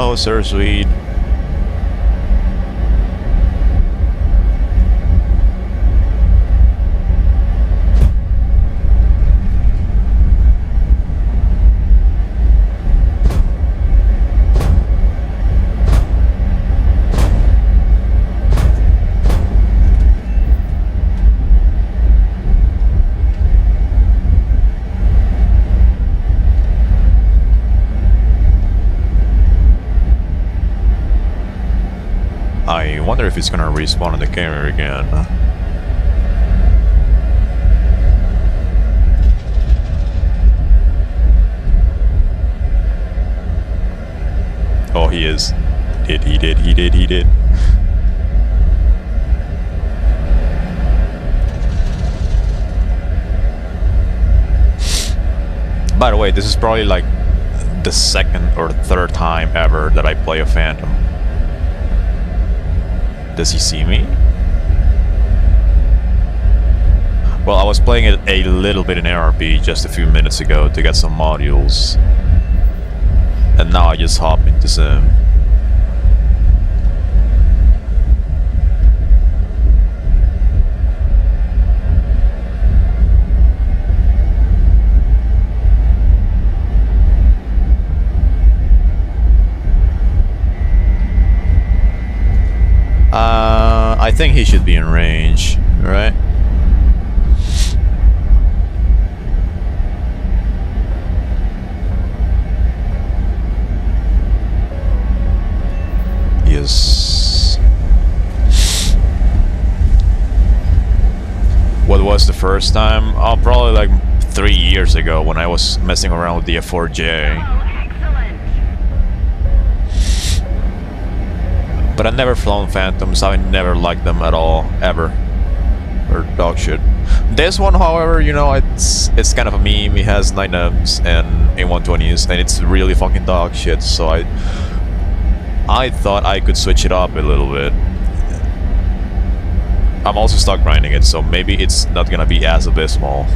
Oh, so sweet. I wonder if it's gonna respawn in the camera again. Oh, he is. He did. By the way, this is probably like the second or third time ever that I play a Phantom. Does he see me? Well, I was playing it a little bit in ARP just a few minutes ago to get some modules. And now I just hop into Sim. I think he should be in range, right? Yes. What was the first time? Oh, probably like 3 years ago when I was messing around with the F-4J. But I've never flown Phantoms. I never liked them at all, ever. Or dog shit. This one, however, you know, it's kind of a meme. It has 9Ms and A120s, and it's really fucking dog shit. So I thought I could switch it up a little bit. I'm also stuck grinding it, so maybe it's not gonna be as abysmal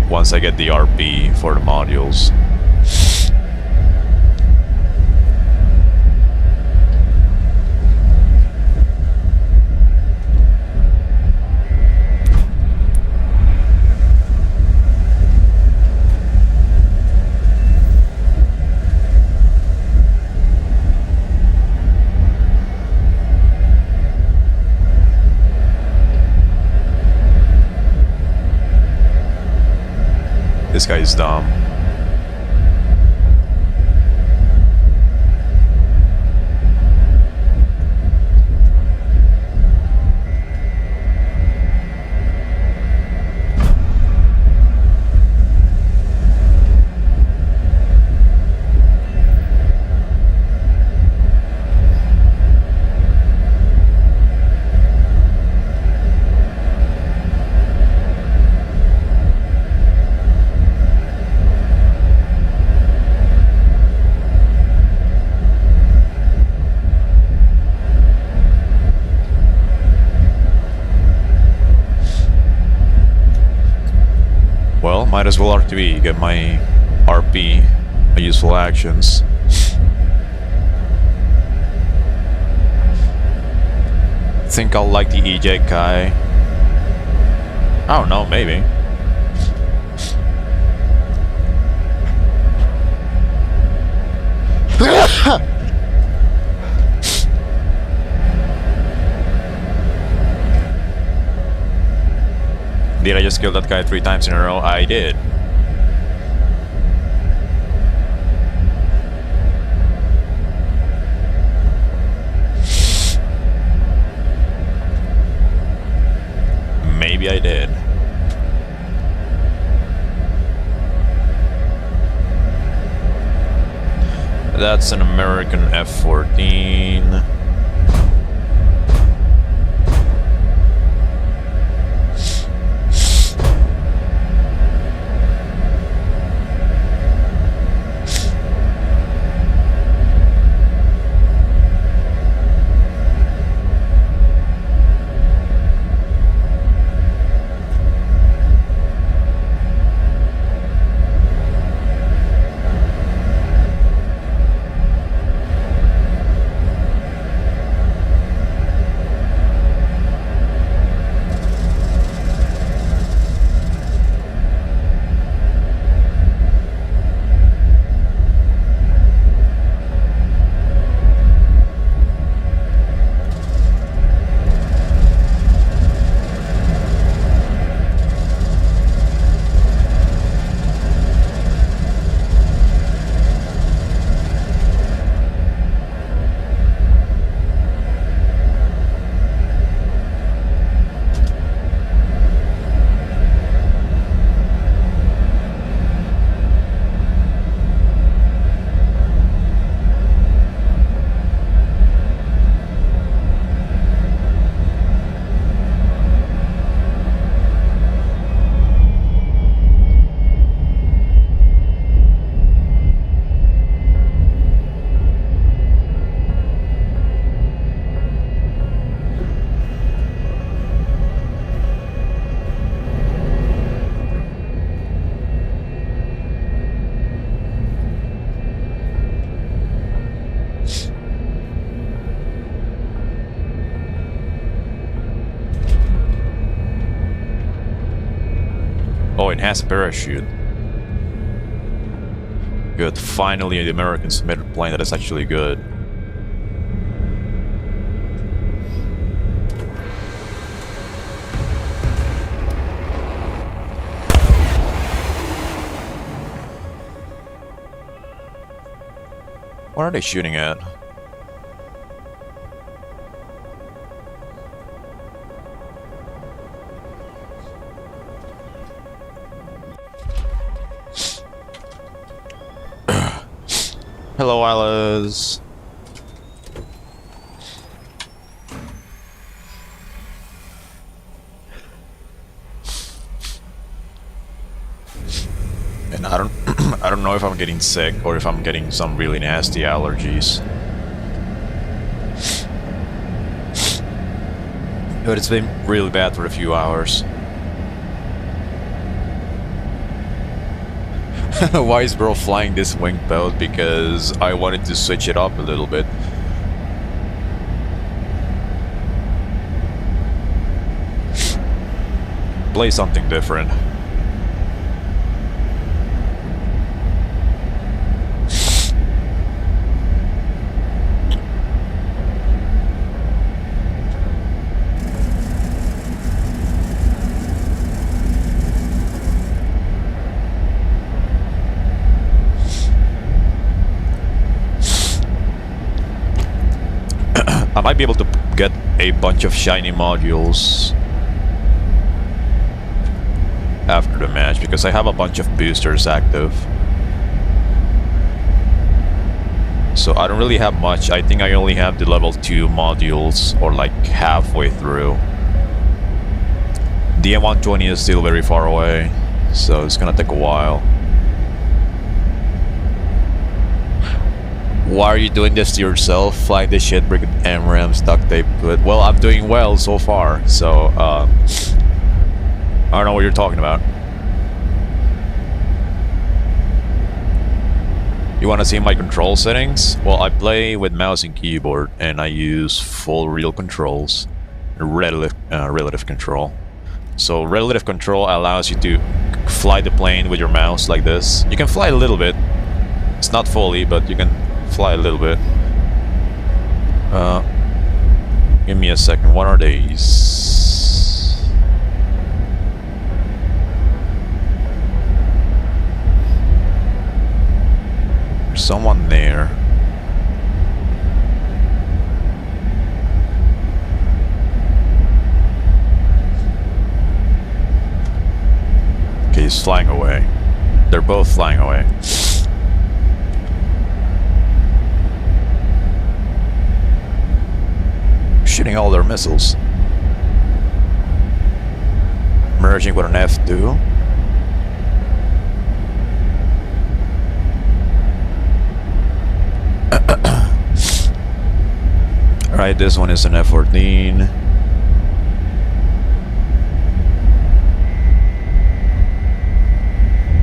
once I get the RP for the modules. This guy is dumb. Well, might as well RTB, get my RP, my useful actions. Think I'll like the eject guy. I don't know, maybe. Did I just kill that guy 3 times in a row? I did. Maybe I did. That's an American F-14. it has a parachute. Good. Finally, the Americans made a plane that is actually good. What are they shooting at? Hello, Alice. And I don't I don't know if I'm getting sick or if I'm getting some really nasty allergies. But it's been really bad for a few hours. Why is bro flying this wing boat? Because I wanted to switch it up a little bit. Play something different. I might be able to get a bunch of shiny modules after the match because I have a bunch of boosters active. So I don't really have much. I think I only have the level 2 modules, or like halfway through. The M120 is still very far away, so it's gonna take a while. Why are you doing this to yourself? Flying this shit, bring MRAMs, duct tape to it. Well, I'm doing well so far, so I don't know what you're talking about. You want to see my control settings? Well, I play with mouse and keyboard, and I use full real controls, relative control. So relative control allows you to fly the plane with your mouse like this. You can fly a little bit. It's not fully, but you can fly a little bit. Give me a second. What are these? There's someone there. Okay, he's flying away. They're both flying away. Shooting all their missiles. Merging with an F2. Alright, this one is an F-14.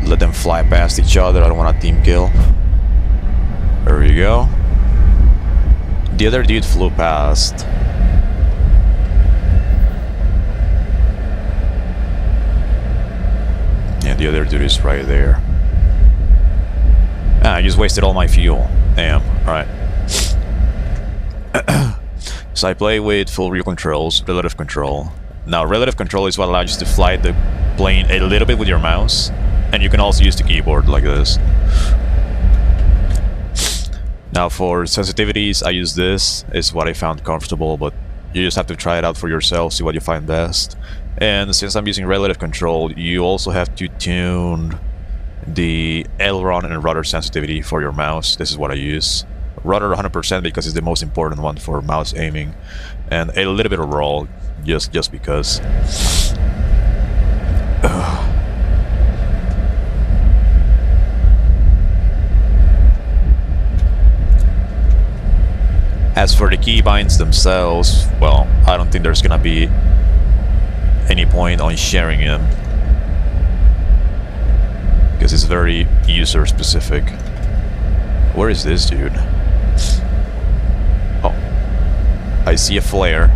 Let them fly past each other. I don't want a team kill. There we go. The other dude flew past. Yeah, the other dude is right there. Ah, I just wasted all my fuel. Damn. Alright. So I play with full real controls, relative control. Now, relative control is what allows you to fly the plane a little bit with your mouse. And you can also use the keyboard like this. Now for sensitivities, I use this. It's what I found comfortable, but you just have to try it out for yourself, see what you find best. And since I'm using relative control, you also have to tune the aileron and rudder sensitivity for your mouse. This is what I use. Rudder 100% because it's the most important one for mouse aiming. And a little bit of roll, just because. As for the keybinds themselves, well, I don't think there's gonna be any point on sharing them because it's very user specific. Where is this dude? Oh, I see a flare.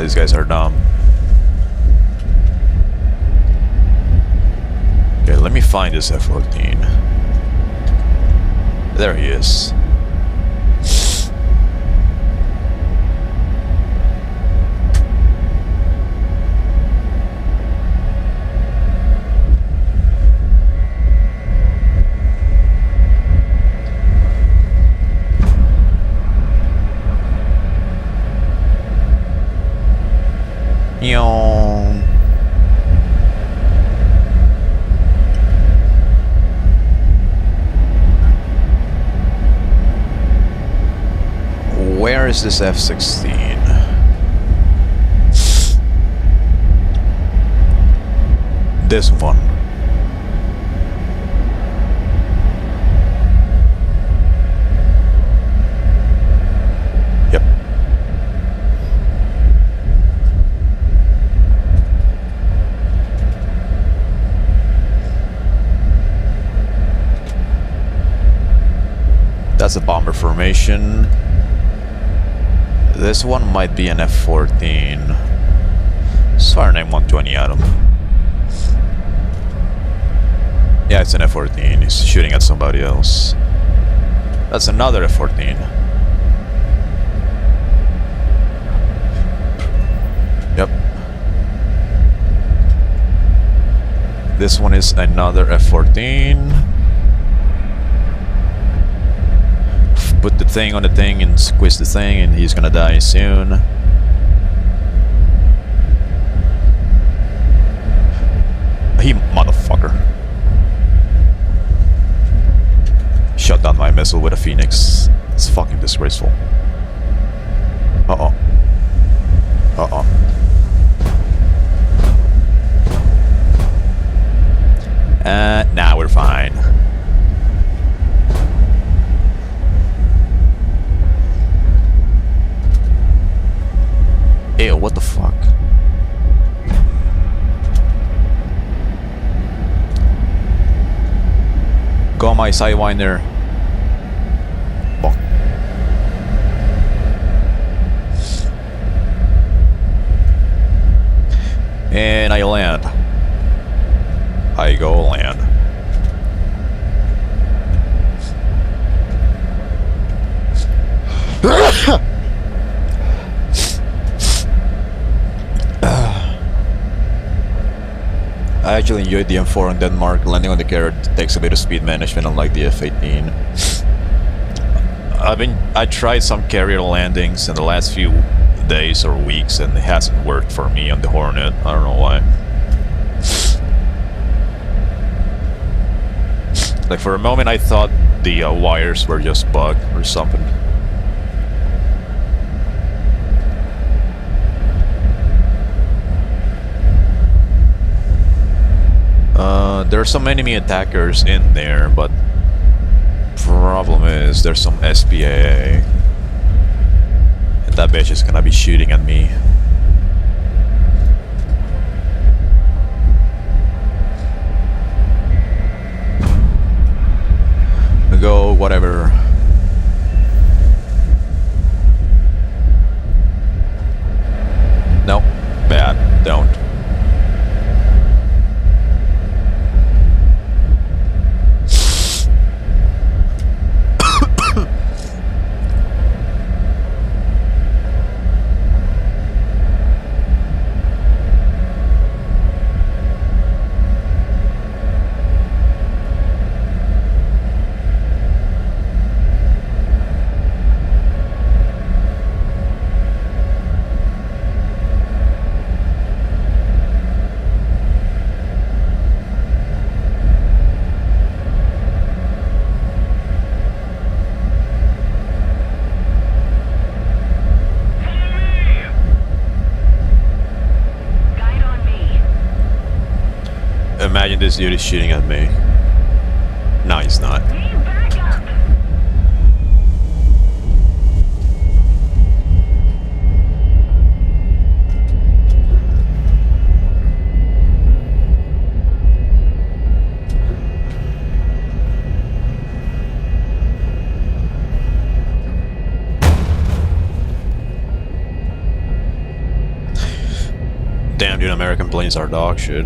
These guys are dumb. Okay, let me find this F-14. There he is. Yawn. Where is this F-16? This one. Yep. That's a bomber formation. This one might be an F-14. Let's fire an M120 at him. Yeah, it's an F-14. He's shooting at somebody else. That's another F-14. Yep. This one is another F-14. Put the thing on the thing and squish the thing and he's gonna die soon. He motherfucker. Shut down my missile with a Phoenix. It's fucking disgraceful. Uh-oh. Uh-oh. Nah, we're fine. Ew, what the fuck? Go on my Sidewinder. Bonk. And I land. I go land. I actually enjoyed the M4 in Denmark. Landing on the carrot takes a bit of speed management, unlike the F-18. I tried some carrier landings in the last few days or weeks, and it hasn't worked for me on the Hornet. I don't know why. Like for a moment, I thought the wires were just bugged or something. There are some enemy attackers in there, but problem is there's some SPA, and that bitch is gonna be shooting at me. Go, whatever. No, bad, don't. Imagine this dude is shooting at me. No, he's not. Damn, dude, American planes are dog shit.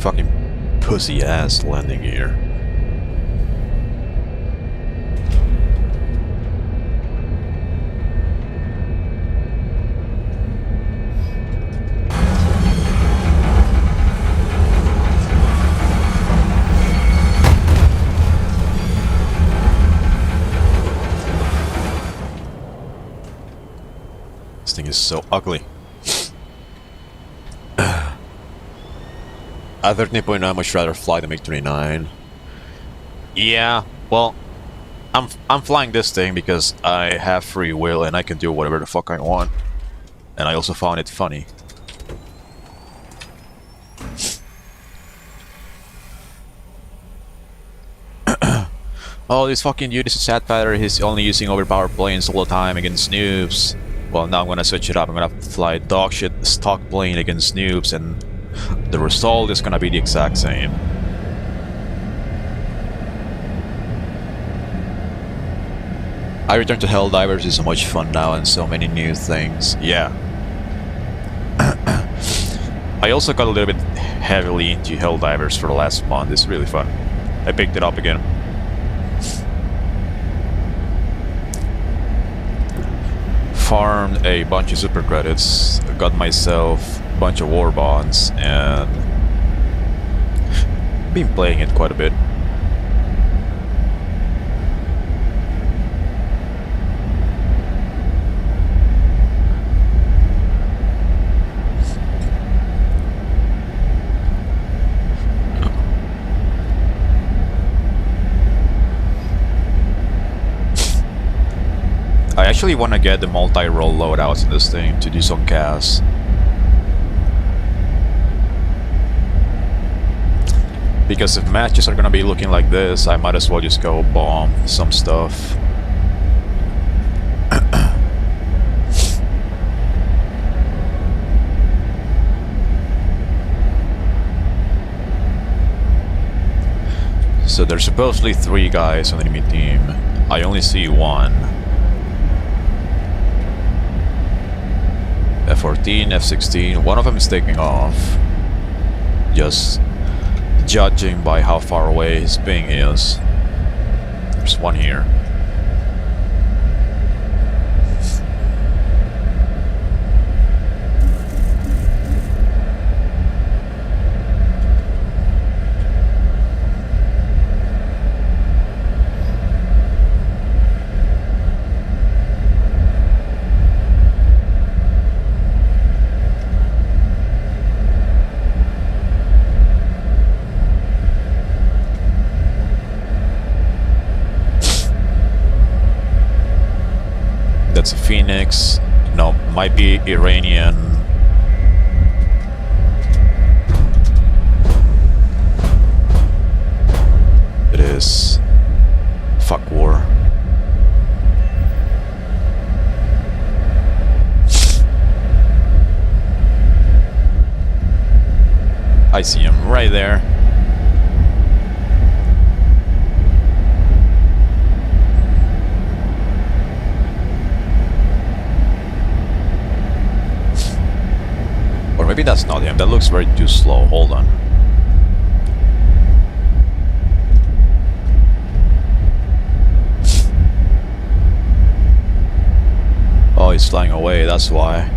Fucking pussy ass landing gear. This thing is so ugly. At 13.9, I much rather fly the MiG-29. Yeah, well, I'm flying this thing because I have free will and I can do whatever the fuck I want. And I also found it funny. Oh, this fucking dude is a sad pattern. He's only using overpowered planes all the time against noobs. Well, now I'm gonna switch it up. I'm gonna fly dogshit stock plane against noobs, and the result is gonna be the exact same. I Return to Helldivers is so much fun now and so many new things. Yeah. I also got a little bit heavily into Helldivers for the last month. It's really fun. I picked it up again. Farmed a bunch of super credits, got myself a bunch of war bonds, and been playing it quite a bit. I actually want to get the multi-role loadouts in this thing to do some casts. Because if matches are gonna be looking like this, I might as well just go bomb some stuff. So there's supposedly 3 guys on the enemy team. I only see 1. F-14, F-16, one of them is taking off. Just judging by how far away his ping is. There's one here. That's a Phoenix. No, might be Iranian. It is. Fuck war. I see him right there. Or maybe that's not him. That looks very too slow. Hold on. Oh, he's flying away. That's why.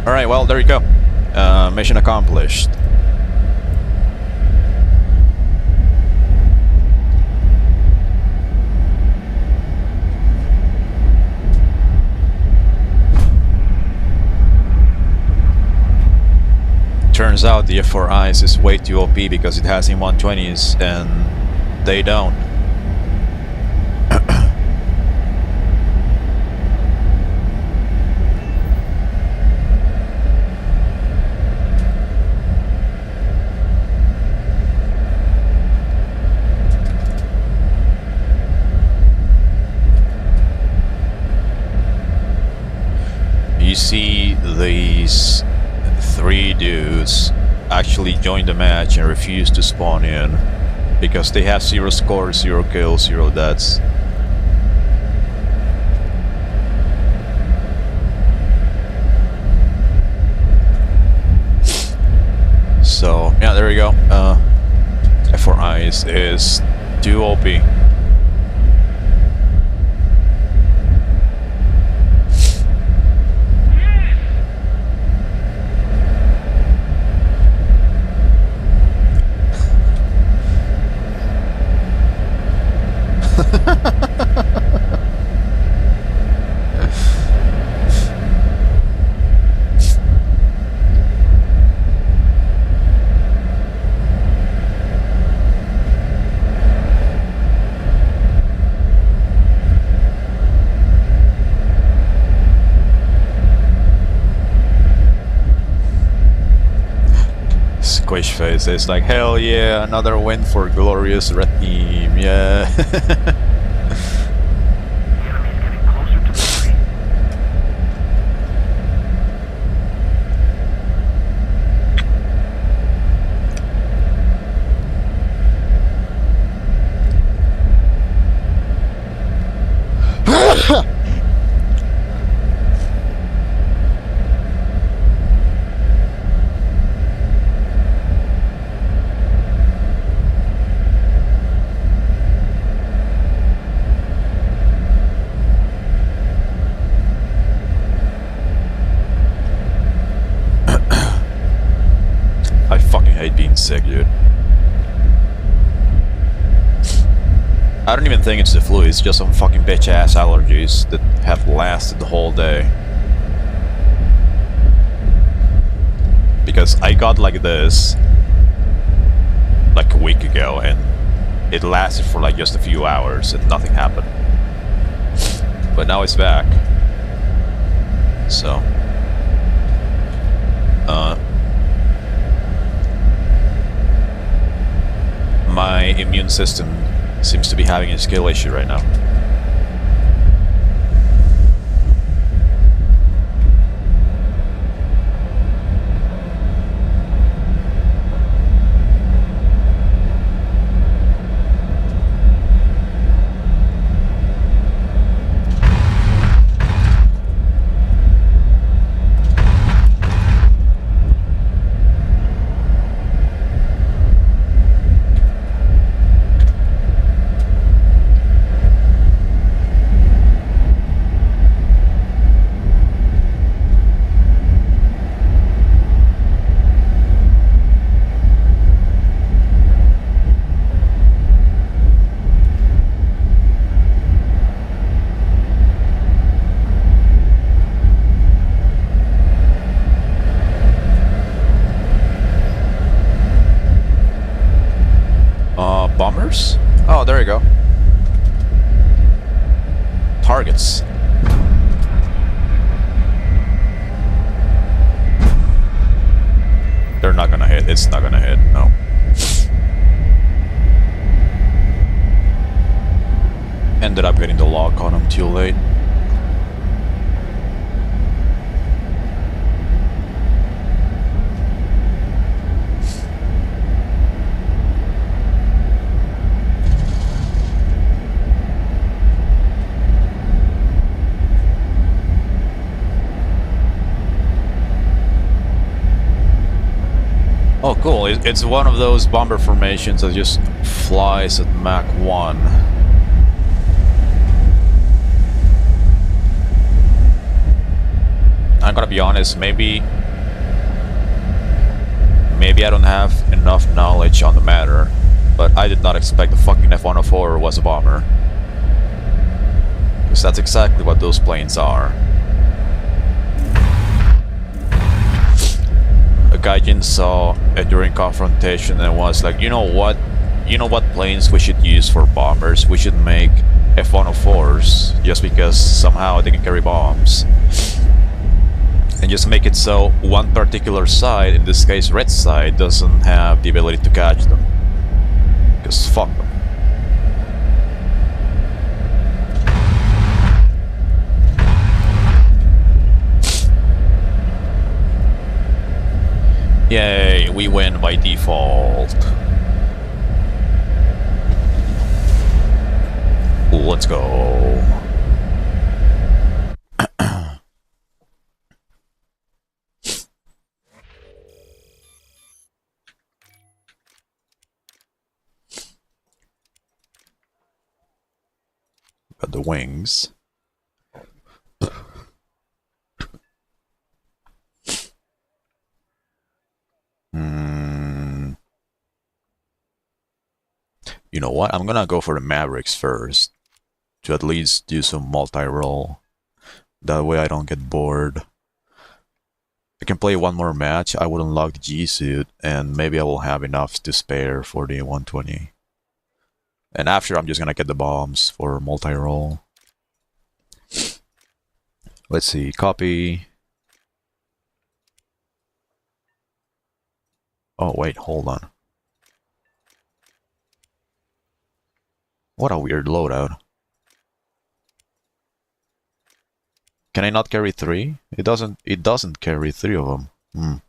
Alright, well, there you go. Mission accomplished. Turns out the F-4Ice is way too OP because it has M120s and they don't. you see these 3 dudes actually join the match and refuse to spawn in because they have 0 scores, 0 kills, 0 deaths. So yeah, there we go. F-4F is too OP. Squish face is like, hell yeah, another win for glorious red team, yeah. I fucking hate being sick, dude. I don't even think it's the flu, it's just some fucking bitch ass allergies that have lasted the whole day. Because I got like this like a week ago and it lasted for like just a few hours and nothing happened. But now it's back. So my immune system seems to be having a skill issue right now. Bombers? Oh, there you go. Targets. They're not gonna hit. It's not gonna hit. No. Ended up getting the lock on them too late. Oh, cool. It's one of those bomber formations that just flies at Mach 1. I'm gonna be honest, maybe I don't have enough knowledge on the matter, but I did not expect the fucking F-104 was a bomber. Because that's exactly what those planes are. A Gaijin saw it during confrontation and was like, you know what planes we should use for bombers? We should make F-104s, just because somehow they can carry bombs. And just make it so one particular side, in this case red side, doesn't have the ability to catch them. Because fuck them. Yay, we win by default. Let's go. Got the wings. You know what? I'm gonna go for the Mavericks first, to at least do some multi-roll. That way I don't get bored. I can play one more match, I will unlock the G-Suit, and maybe I will have enough to spare for the 120. And after, I'm just gonna get the bombs for multi-roll. Let's see, copy. Oh wait, hold on. What a weird loadout. Can I not carry 3? It doesn't carry 3 of them.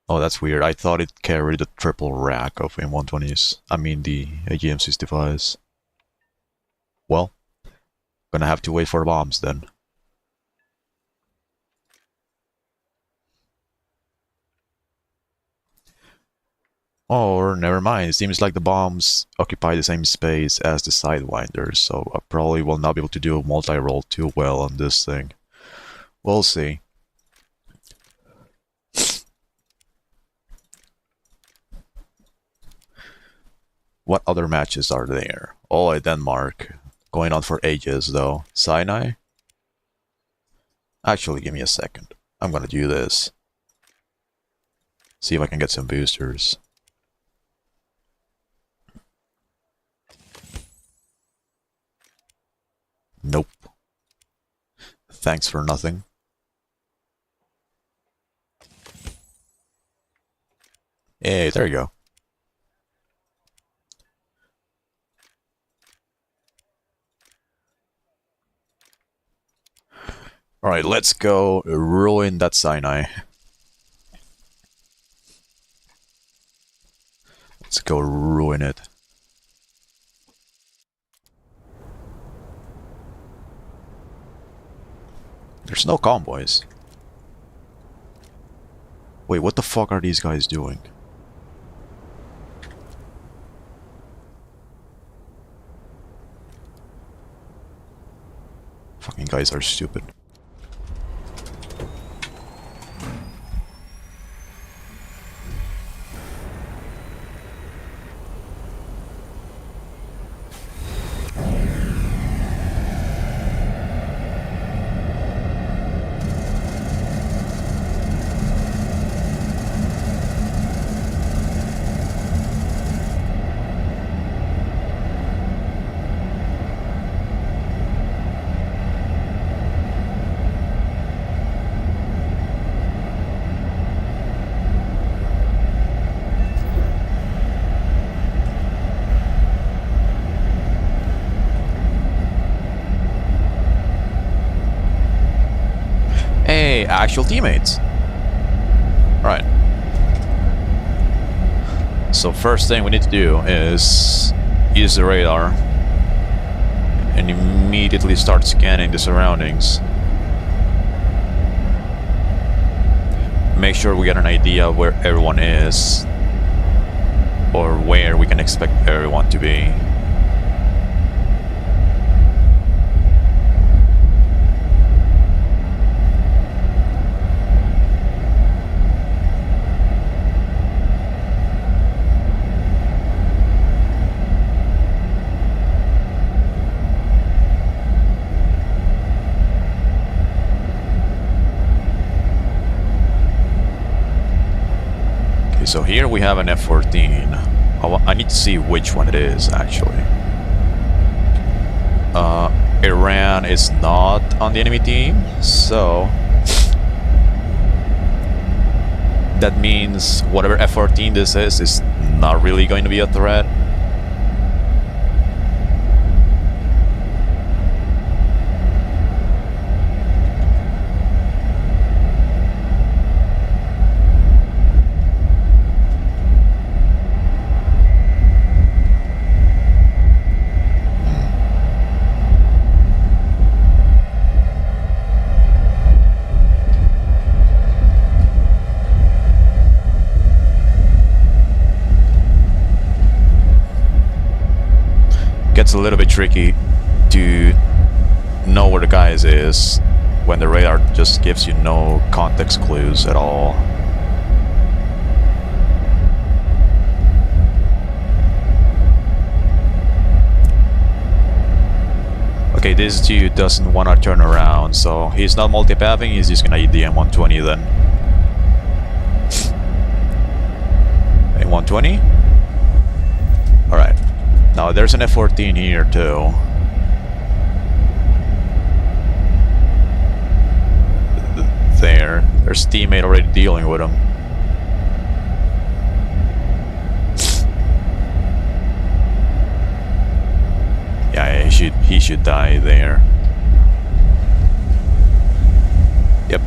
Oh, that's weird. I thought it carried a triple rack of M120s. I mean the AGM-65s. Well, gonna have to wait for bombs then. Or, never mind, it seems like the bombs occupy the same space as the Sidewinders, so I probably will not be able to do a multi-roll too well on this thing. We'll see. What other matches are there? Oh, Denmark. Going on for ages, though. Sinai? Actually, give me a second. I'm gonna do this. See if I can get some boosters. Nope. Thanks for nothing. Hey, there you go. Alright, let's go ruin that Sinai. Let's go ruin it. There's no convoys. Wait, what the fuck are these guys doing? Fucking guys are stupid. Hey, actual teammates. Right. So first thing we need to do is use the radar and immediately start scanning the surroundings. Make sure we get an idea of where everyone is, or where we can expect everyone to be. So here we have an F-14. I need to see which one it is, actually. Iran is not on the enemy team, so... that means whatever F-14 this is not really going to be a threat. Gets a little bit tricky to know where the guys is when the radar just gives you no context clues at all. Okay, this dude doesn't want to turn around, so he's not multipathing, he's just gonna eat the M120 then. M120? Alright. Now there's an F-14 here too. There's a teammate already dealing with him. Yeah, he should die there. Yep.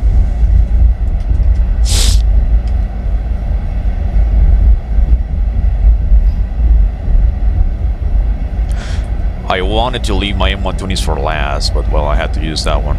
I wanted to leave my M120s for last, but well, I had to use that one.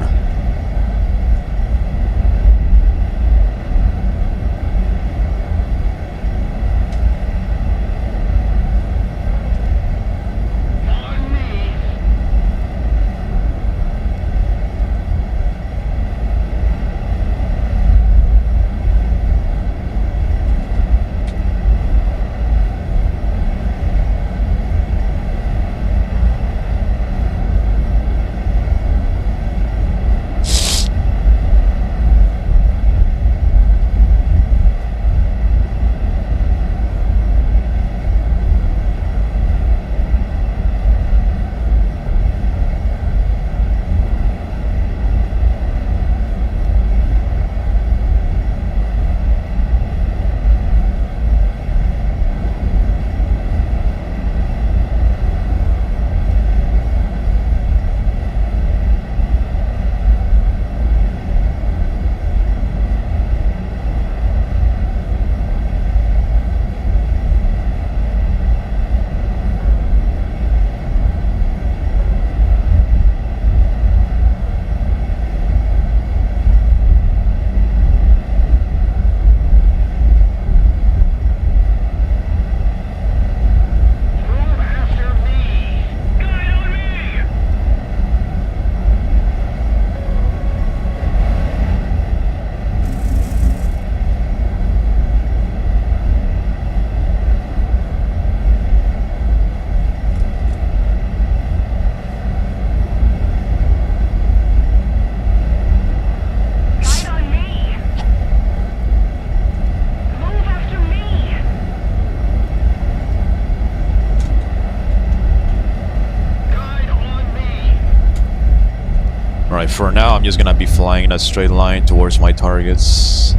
Alright, for now I'm just gonna be flying in a straight line towards my targets.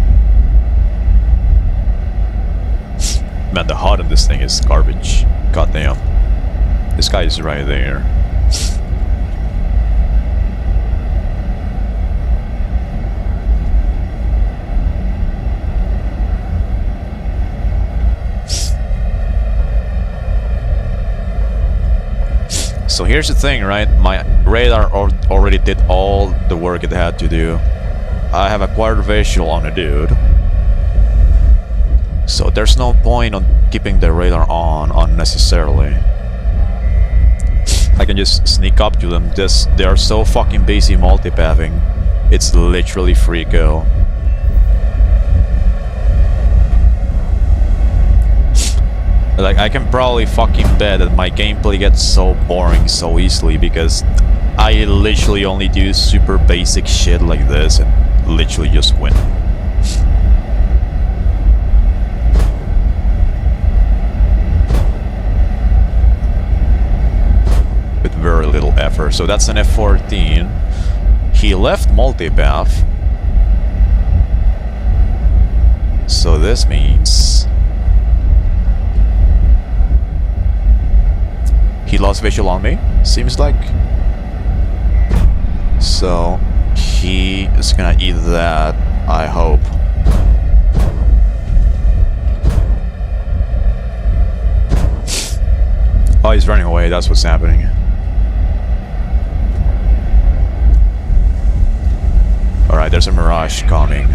Man, the HUD on this thing is garbage. Goddamn. This guy is right there. So here's the thing, right? My radar already did all the work it had to do. I have acquired visual on a dude. So there's no point on keeping the radar on unnecessarily. I can just sneak up to them. They are so fucking busy multipathing. It's literally free go. Like, I can probably fucking bet that my gameplay gets so boring so easily because I literally only do super basic shit like this and literally just win. With very little effort. So that's an F-14. He left multipath. So this means He lost visual on me, seems like. So he is gonna eat that, I hope. Oh, he's running away, that's what's happening. Alright, there's a Mirage coming.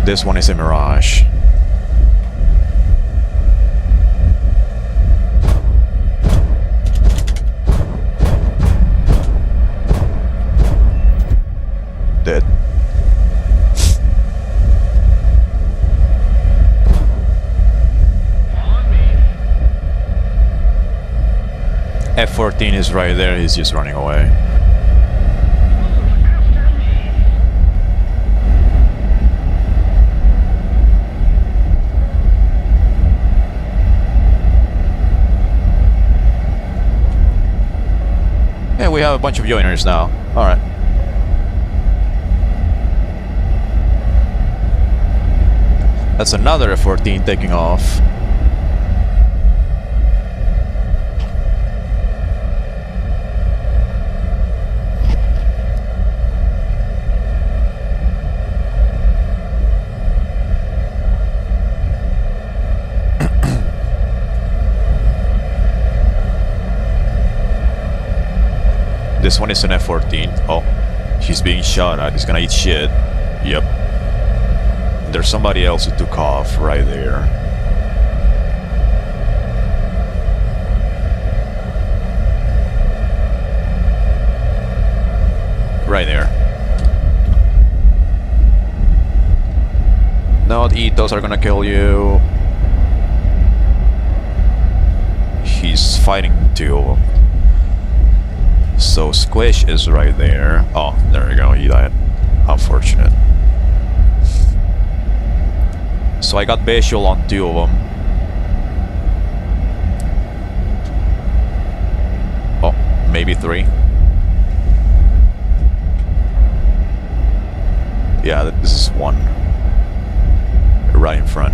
This one is a Mirage. Dead. F-14 is right there, he's just running away. Yeah, we have a bunch of joiners now. Alright. That's another F-14 taking off. This one is an F-14. Oh, he's being shot at. He's gonna eat shit. Yep. There's somebody else who took off right there. Right there. No, the Ethos are gonna kill you. He's fighting two of them. So Squish is right there. Oh, there we go, he died. Unfortunate. So I got visual on two of them. Oh, maybe three. Yeah, this is one. Right in front.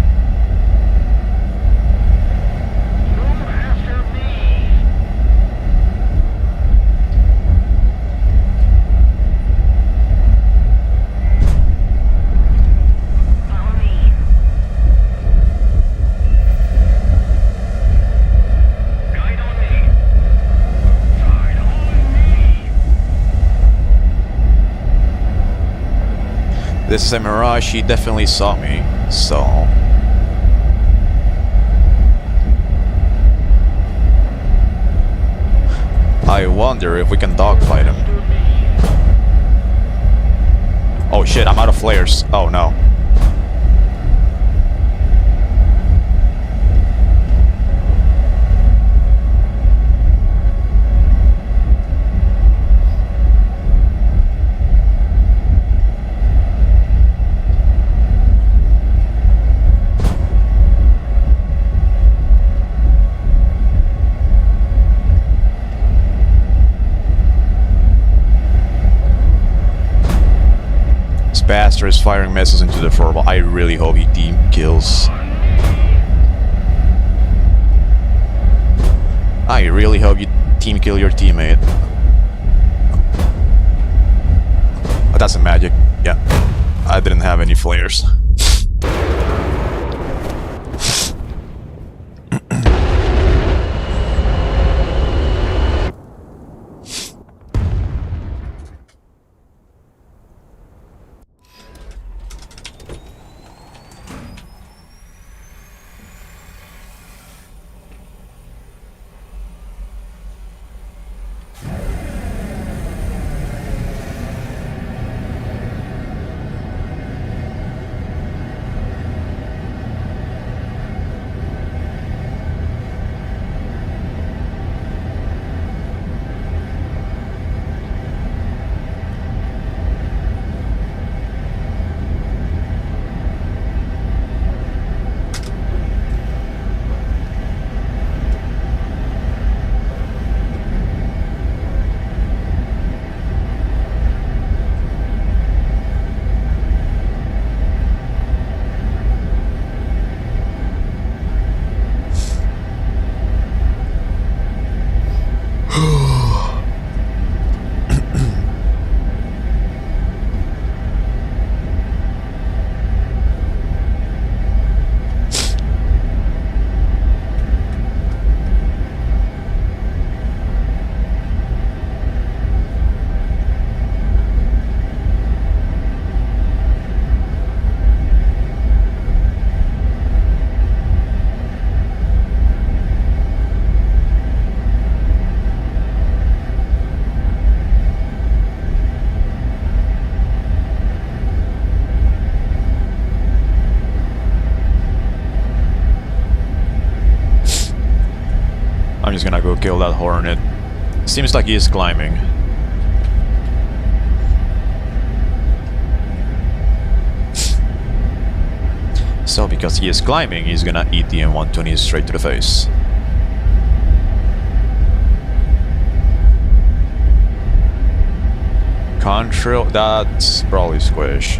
This is a Mirage, he definitely saw me, so... I wonder if we can dogfight him. Oh shit, I'm out of flares. Oh no. Bastard is firing missiles into the furball. I really hope he team kills. I really hope you team kill your teammate. Oh, that's a magic. Yeah. I didn't have any flares. I'm just gonna go kill that hornet. Seems like he is climbing. So because he is climbing, he's gonna eat the M120 straight to the face. Control, that's probably squish.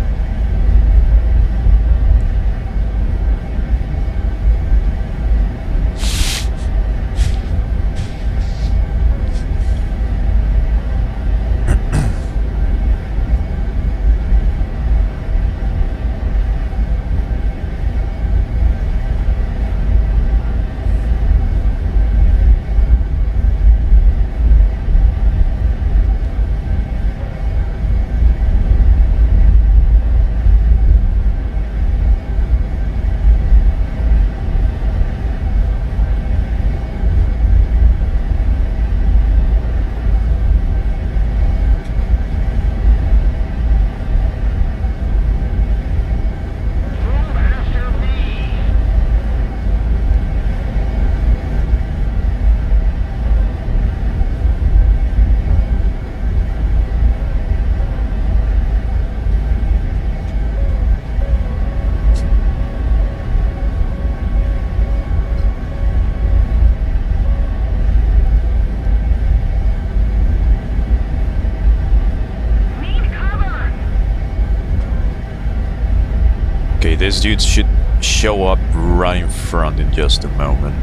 Okay, this dude should show up right in front in just a moment.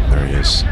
There he is.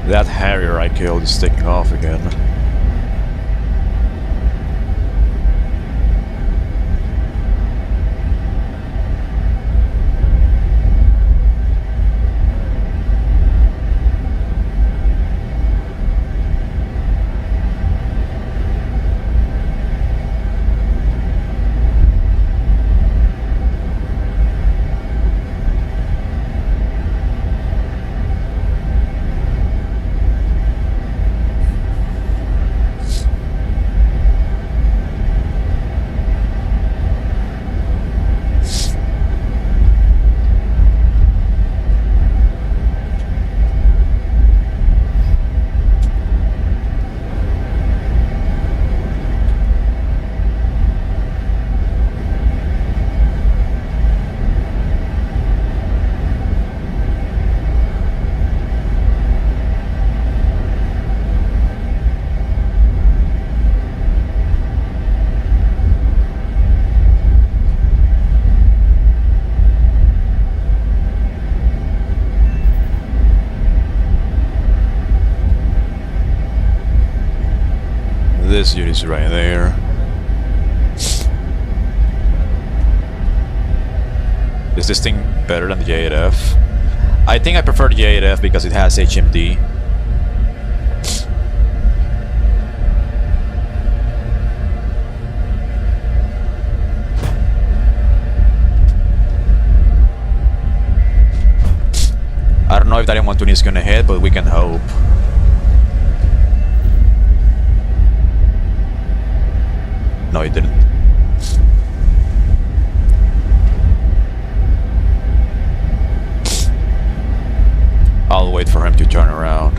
That Harrier I killed is taking off again. This dude is right there. Is this thing better than the J8F? I think I prefer the J8F because it has HMD. I don't know if that M120 is gonna hit, but we can hope. No, it didn't. I'll wait for him to turn around.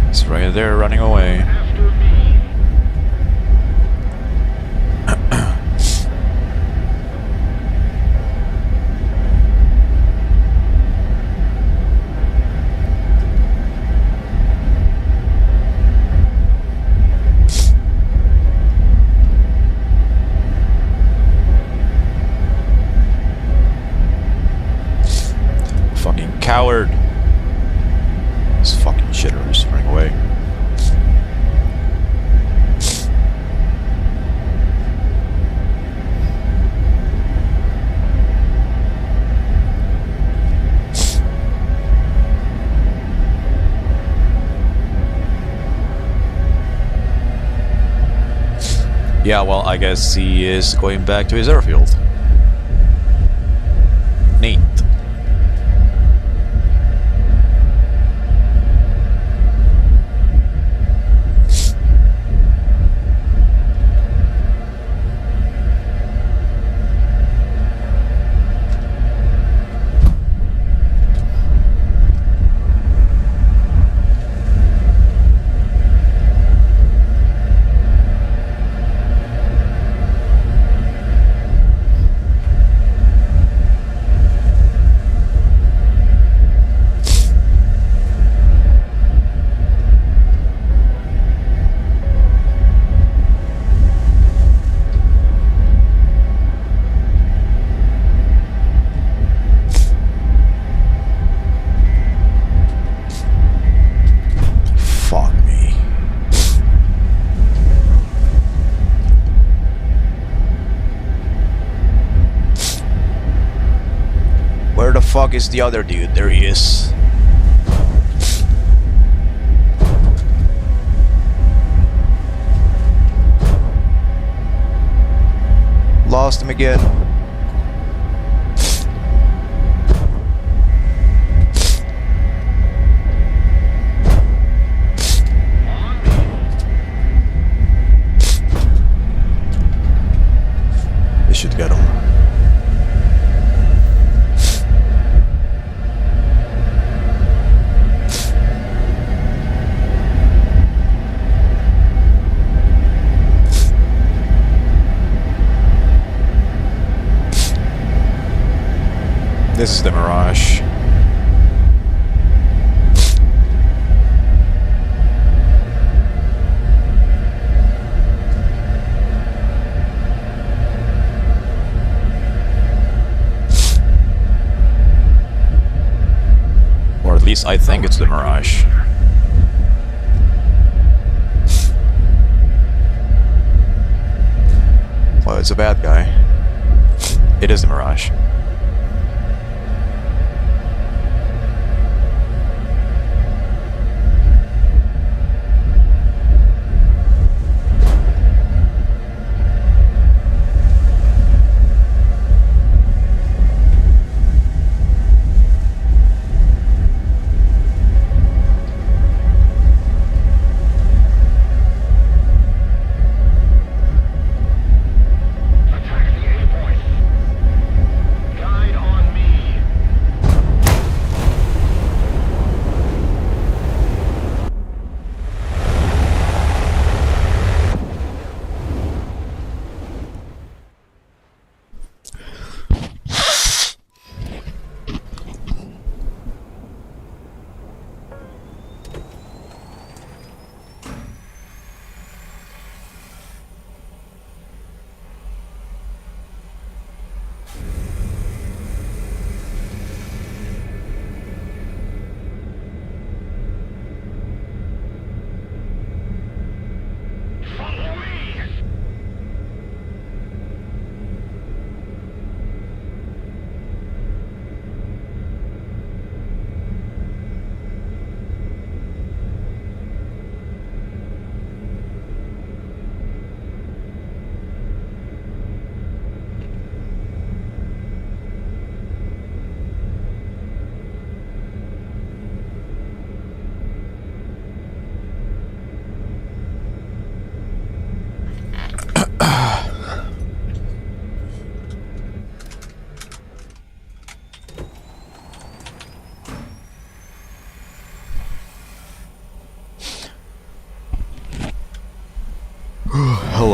He's right there running away. Coward. This fucking shitter is running away. Yeah, well, I guess he is going back to his airfield. Neat. Where the fuck is the other dude? There he is. Lost him again. This should get him. This is the Mirage. Or at least I think it's the Mirage. Well, it's a bad guy. It is the Mirage.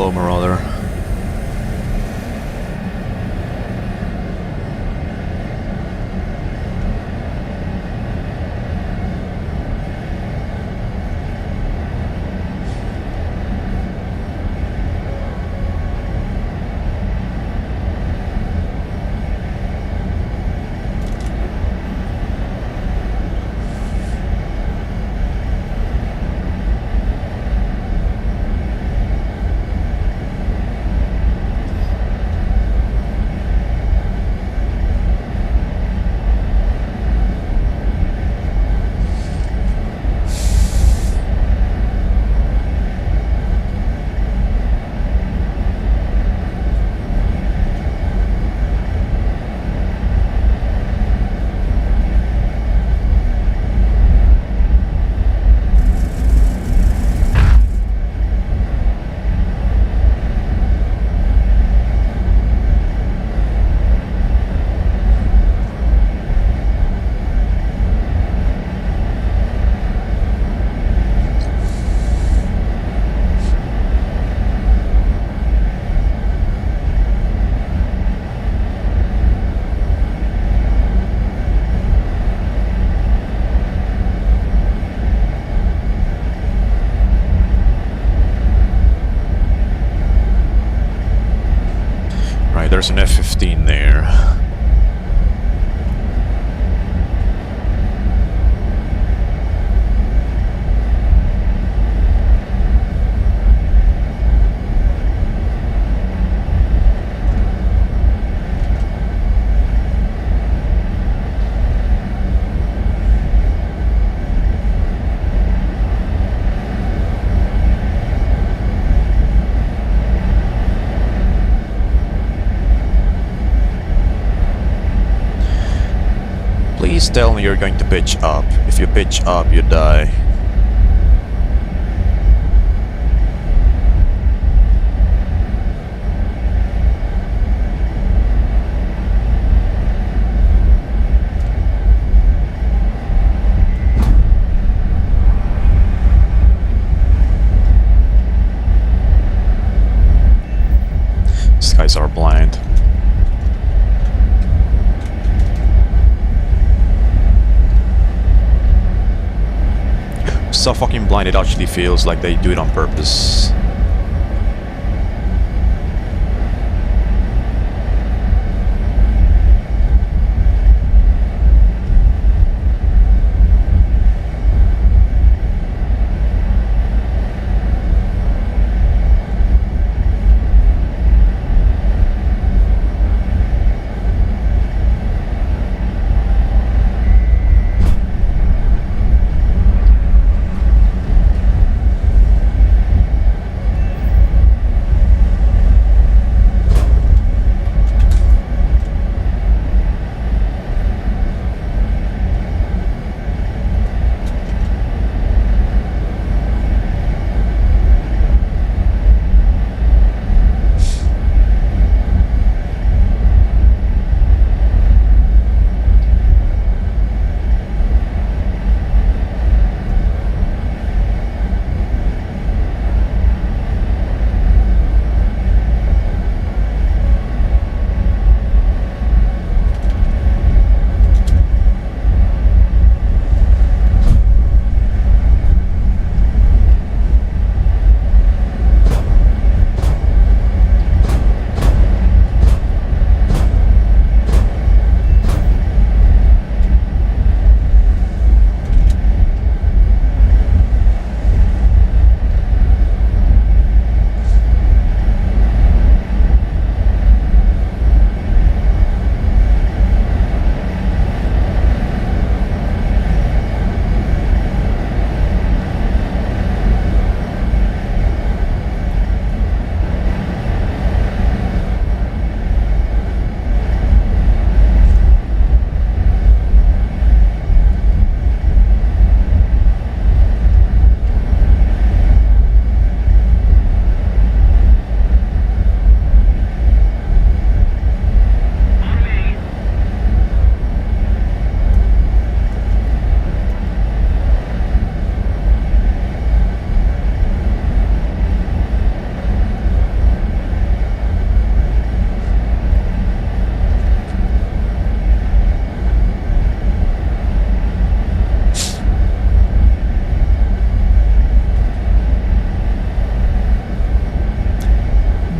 Hello, Marauder. There's an F-15 there. Please tell me you're going to pitch up. If you pitch up, you die. These guys are blind. So fucking blind it actually feels like they do it on purpose.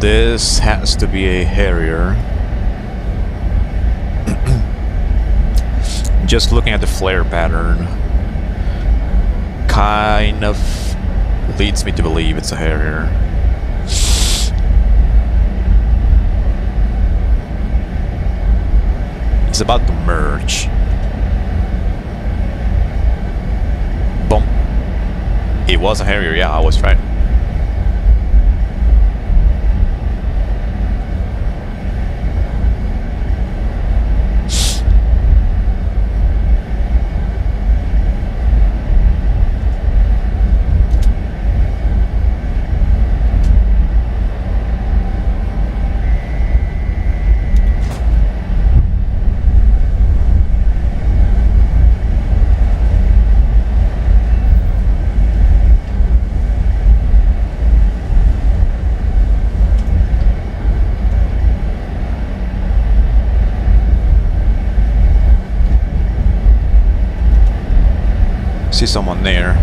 This has to be a Harrier. Just looking at the flare pattern kind of leads me to believe it's a Harrier. He's about to merge. Boom. It was a Harrier, yeah, I was right. See someone there.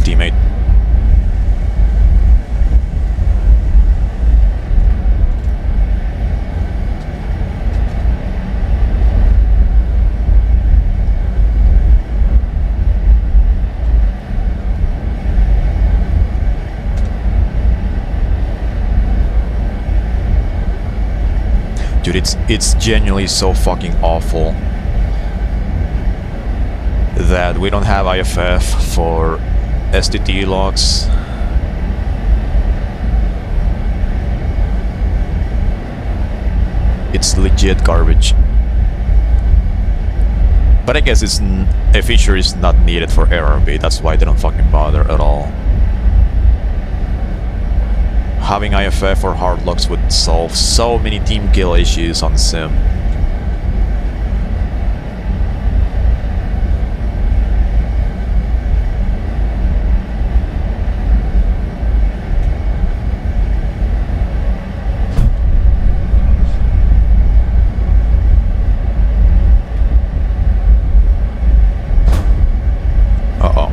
Teammate. Dude, it's genuinely so fucking awful that we don't have IFF for STT logs. It's legit garbage. But I guess it's a feature is not needed for ARB, that's why they don't fucking bother at all. Having IFF or hard logs would solve so many team kill issues on Sim. Uh-oh.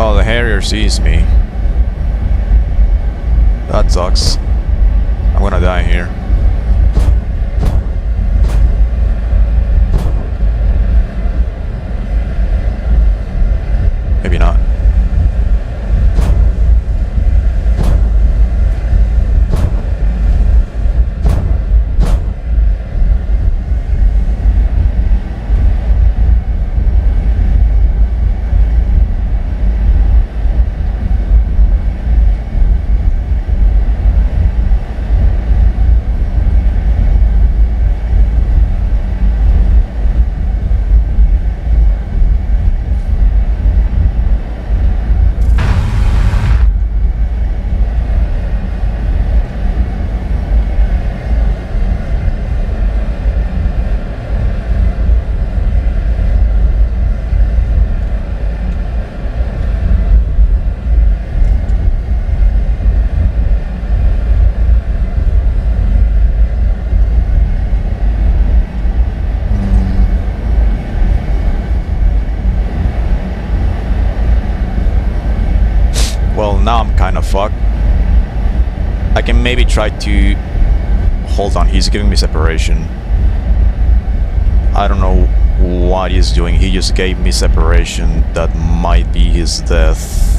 Oh, the Harrier sees me. That sucks. I'm gonna die here. Maybe not. Well, now I'm kind of fucked. I can maybe try to... Hold on, he's giving me separation. I don't know what he's doing. He just gave me separation. That might be his death.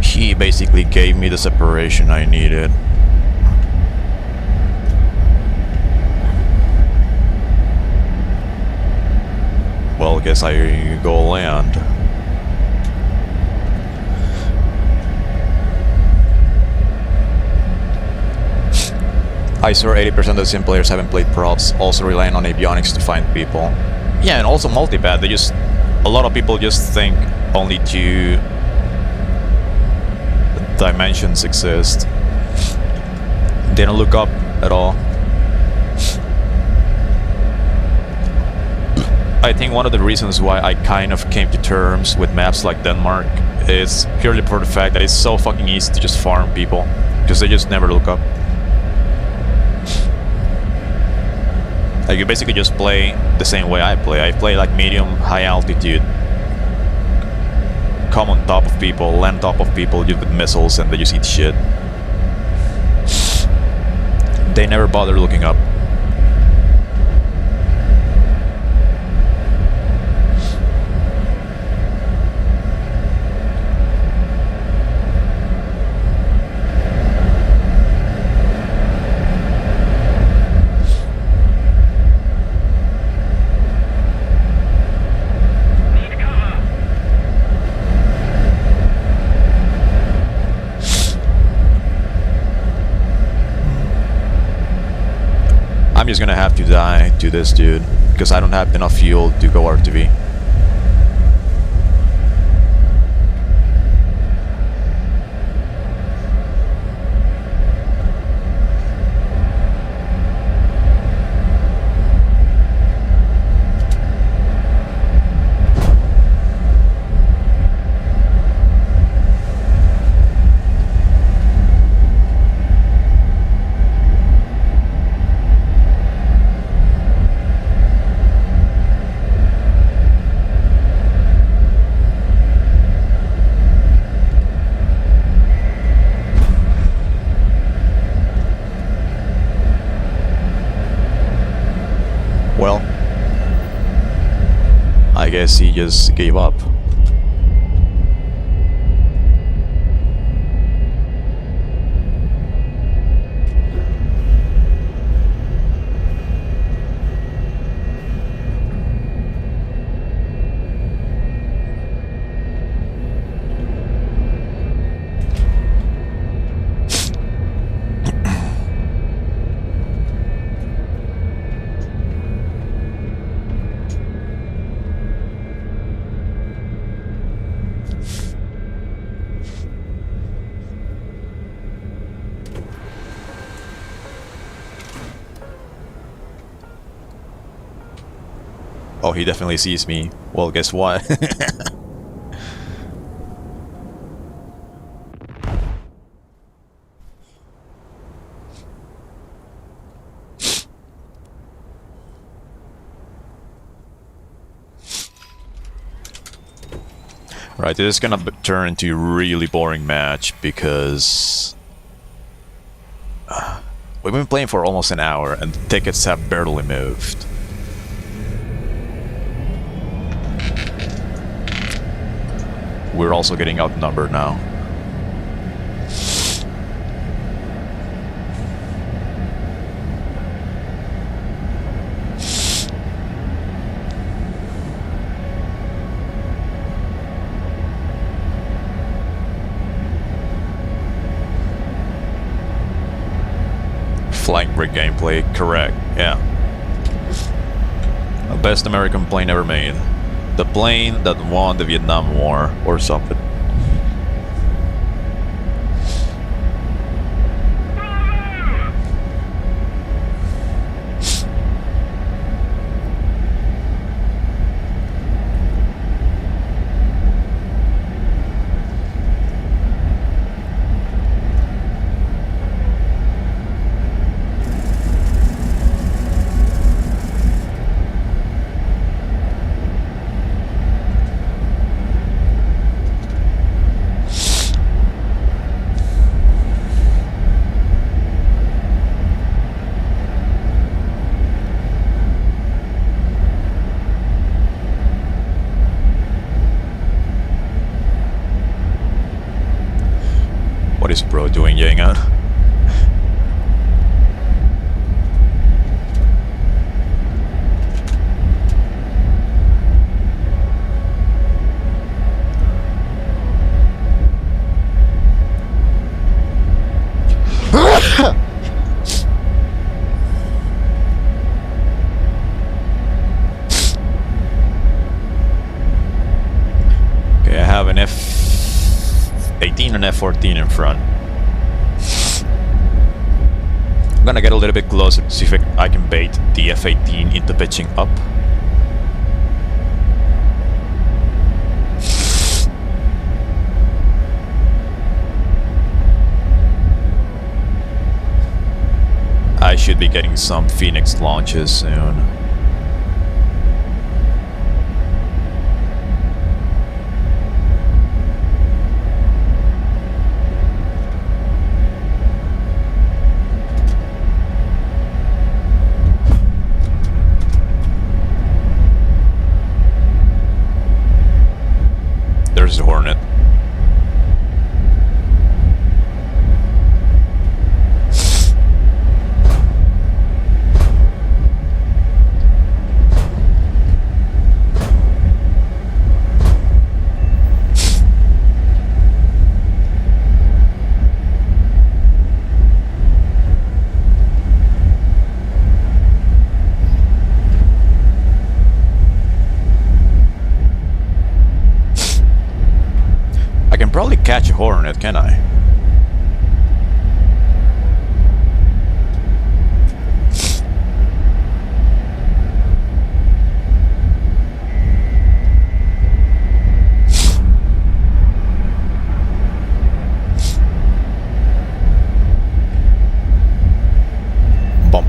He basically gave me the separation I needed. well, guess I go land. I swear 80% of the sim players haven't played props, also relying on avionics to find people. Yeah, and also multipad, a lot of people just think only 2 dimensions exist. They don't look up at all. I think one of the reasons why I kind of came to terms with maps like Denmark is purely for the fact that it's so fucking easy to just farm people, because they just never look up. Like, you basically just play the same way I play. I play like medium, high altitude. Come on top of people, land on top of people with missiles, and they just eat shit. They never bother looking up. I'm just gonna have to die to this dude, because I don't have enough fuel to go RTV. Well, I guess he just gave up. Oh, he definitely sees me. Well, guess what? Right, this is gonna turn into a really boring match because we've been playing for almost an hour and the tickets have barely moved. We're also getting outnumbered now. Flying brick gameplay, correct, yeah. The best American plane ever made. The plane that won the Vietnam War or something. What is bro doing, Yang out? F-18 and F-14 in front. I'm gonna get a little bit closer to see if I can bait the F-18 into pitching up. I should be getting some Phoenix launches soon. There's the Hornet. Probably catch a Hornet, can I? Bomb.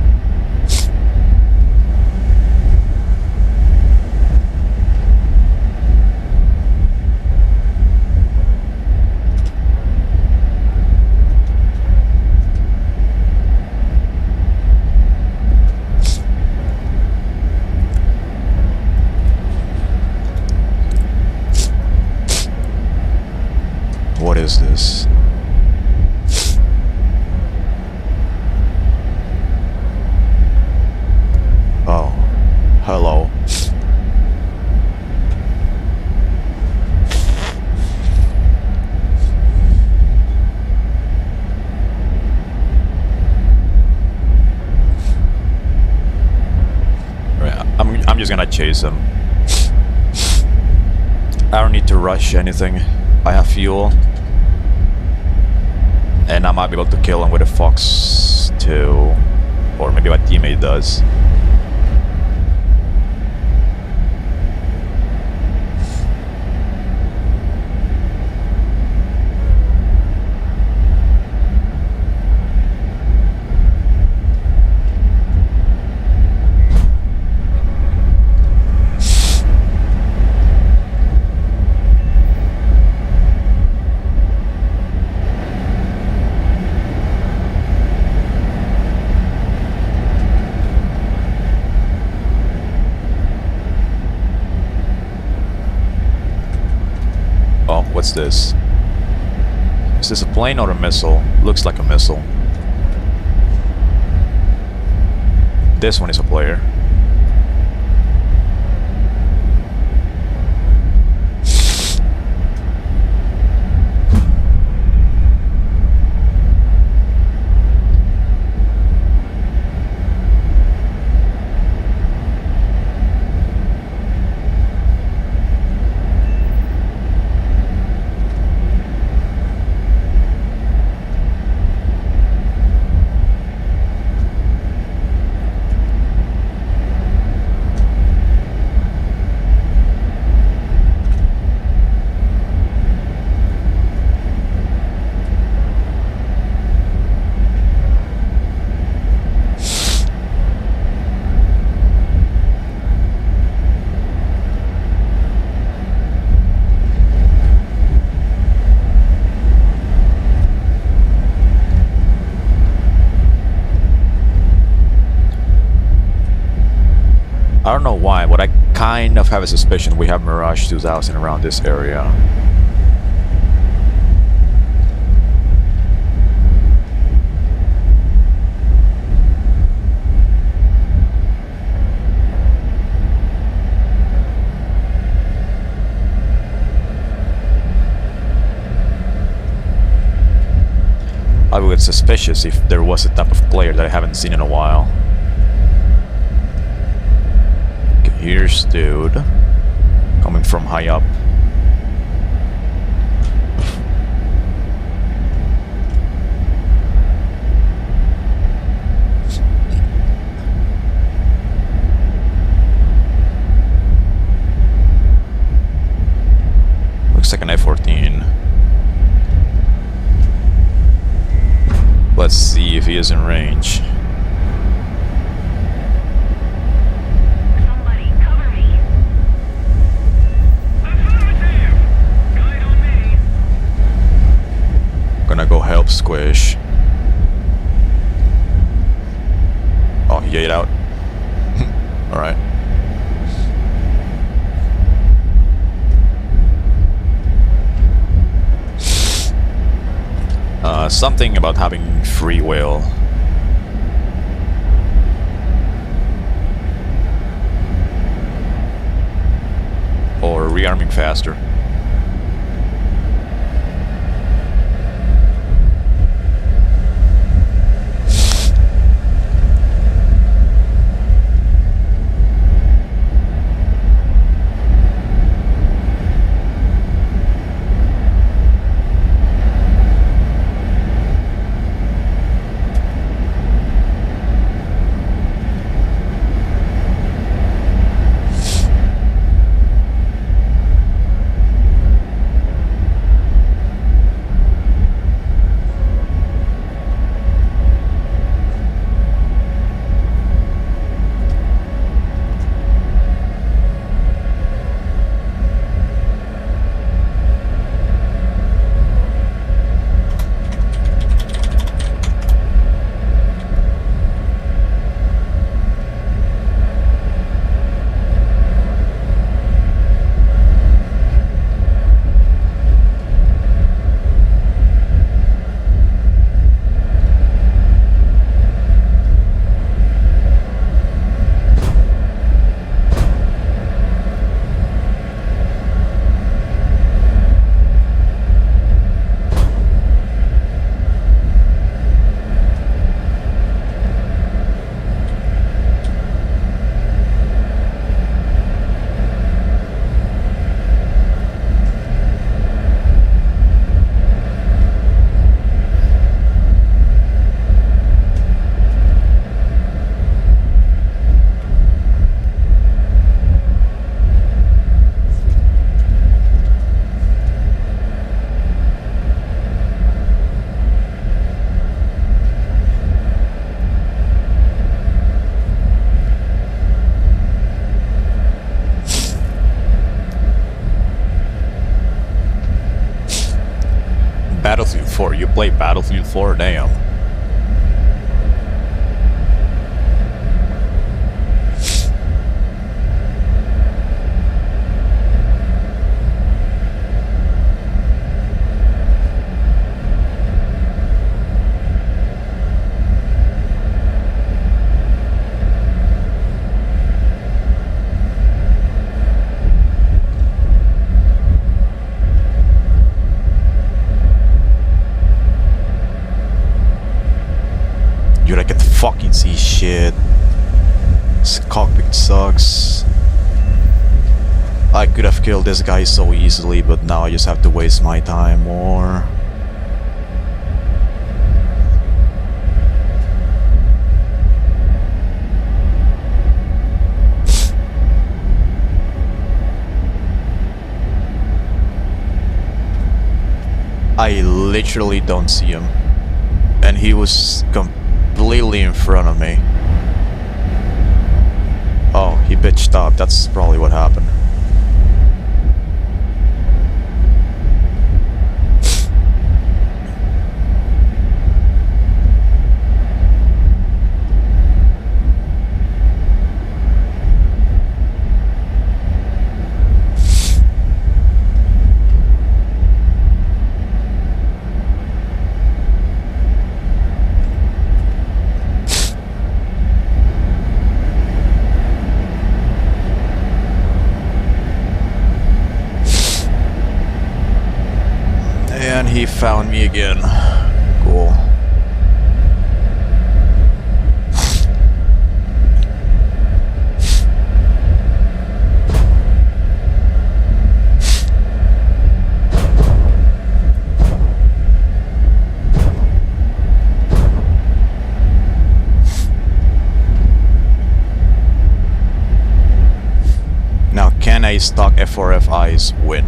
What is this? Oh, hello. I'm just gonna chase him. I don't need to rush anything. I have fuel. And I might be able to kill him with a Fox too. Or maybe my teammate does. What's this? Is this a plane or a missile? Looks like a missile. This one is a player. I don't know why, but I kind of have a suspicion we have Mirage 2000 around this area. I would get suspicious if there was a type of player that I haven't seen in a while. Okay, here's dude coming from high up. looks like an F-14. Let's see if he is in range. Somebody cover me. Affirmative. Guide on me. Gonna go help Squish. Oh, he ate out. Alright. Something about having free will. Or rearming faster. Battlefield 4. You play Battlefield 4? Damn. Dude, I can fucking see shit. This cockpit sucks. I could have killed this guy so easily, but now I just have to waste my time more. I literally don't see him. And he was completely in front of me. Oh, he bitched up. That's probably what happened. And he found me again. Cool. Now, can a stock F-4F eyes win?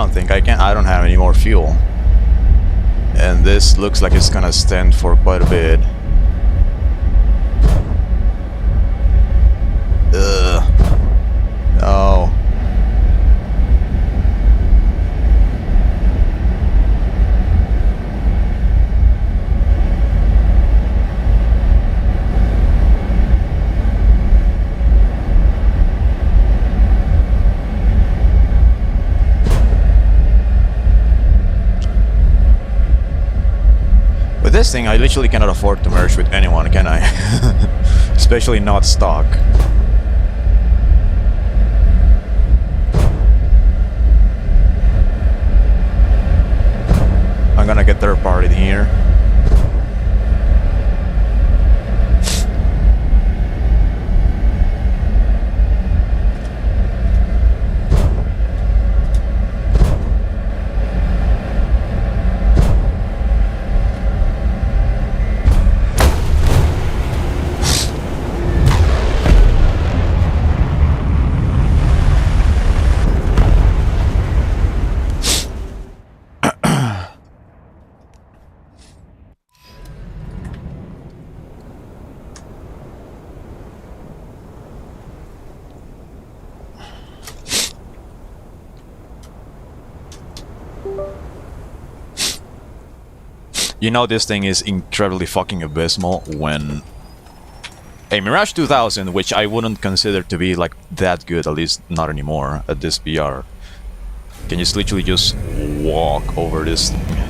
don't think I can. I don't have any more fuel. And this looks like it's gonna stand for quite a bit. Ugh. No. With this thing, I literally cannot afford to merge with anyone, can I? Especially not stock. I'm gonna get third party here. You know this thing is incredibly fucking abysmal when a Mirage 2000, which I wouldn't consider to be like that good, at least not anymore at this PR, can just literally just walk over this thing.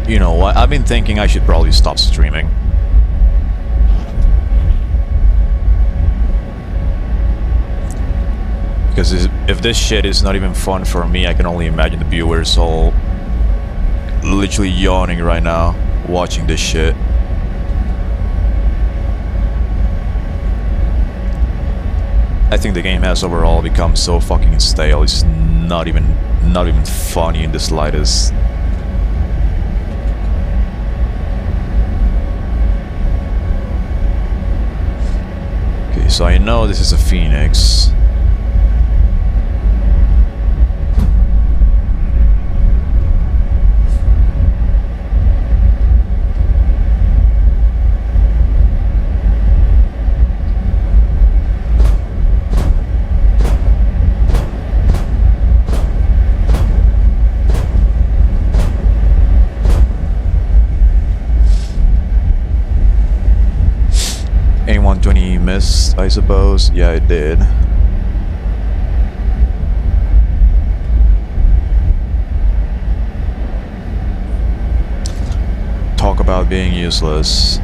You know what, I've been thinking I should probably stop streaming. Because if this shit is not even fun for me, I can only imagine the viewers all literally yawning right now, watching this shit. I think the game has overall become so fucking stale, it's not even funny in the slightest. Okay, so I know this is a Phoenix. A120 missed, I suppose. Yeah, it did. about being useless.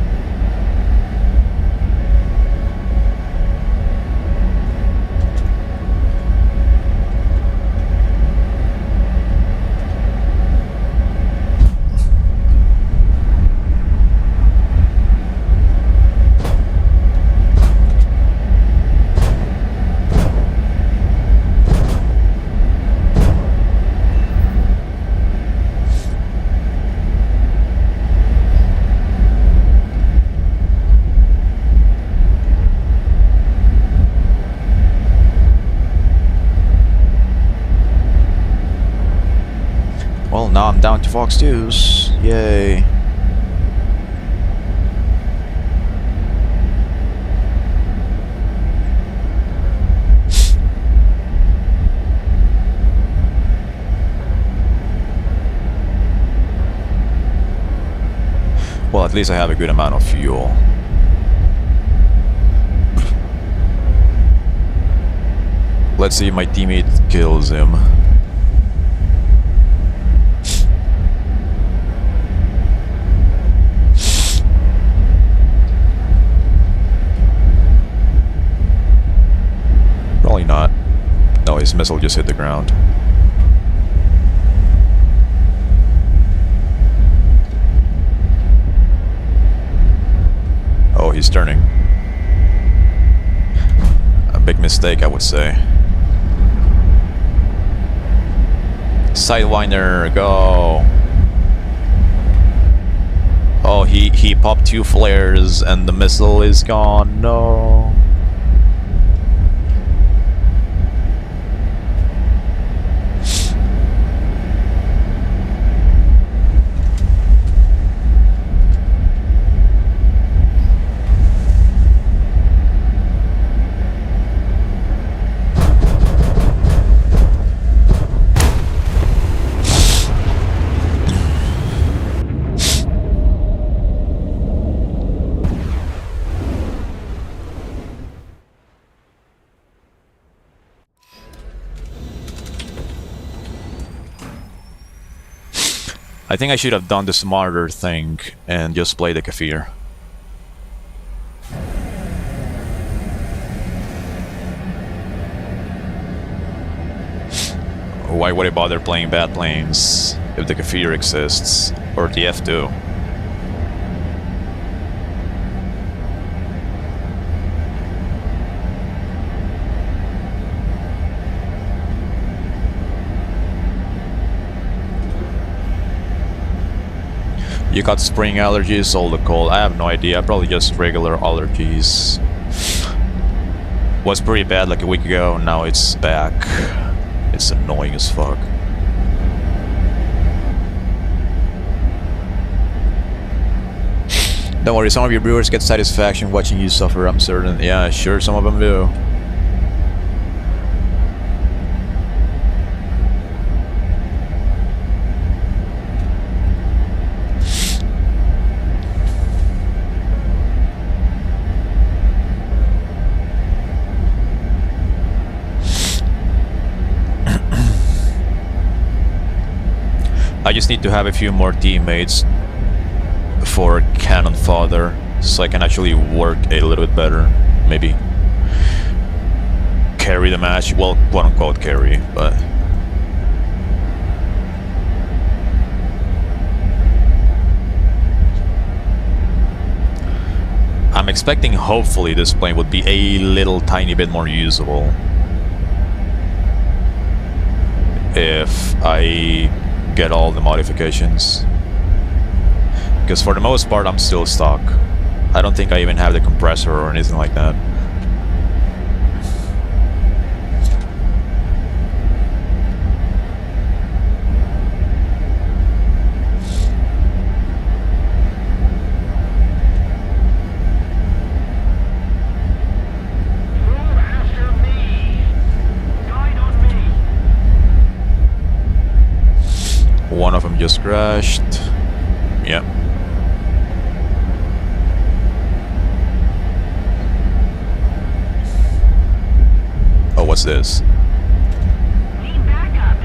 Well, now I'm down to Fox 2s. Yay. Well, at least I have a good amount of fuel. Let's see if my teammate kills him. Probably not. No, his missile just hit the ground. Oh, he's turning. A big mistake, I would say. Sidewinder, go! Oh, he popped 2 flares and the missile is gone. No. I think I should have done the smarter thing and just play the Kafir. Why would I bother playing bad planes if the Kafir exists? Or the F2? You got spring allergies, all the cold. I have no idea, probably just regular allergies. Was pretty bad like a week ago, now it's back. It's annoying as fuck. Don't worry, some of your viewers get satisfaction watching you suffer, I'm certain. Yeah, sure, some of them do. I just need to have a few more teammates for Cannon Fodder so I can actually work a little bit better. Maybe carry the match. Well, quote unquote carry, but I'm expecting hopefully this plane would be a little tiny bit more usable if I get all the modifications, because for the most part I'm still stuck. I don't think I even have the compressor or anything like that. One of them just crashed. Yep. Oh, what's this? Need backup.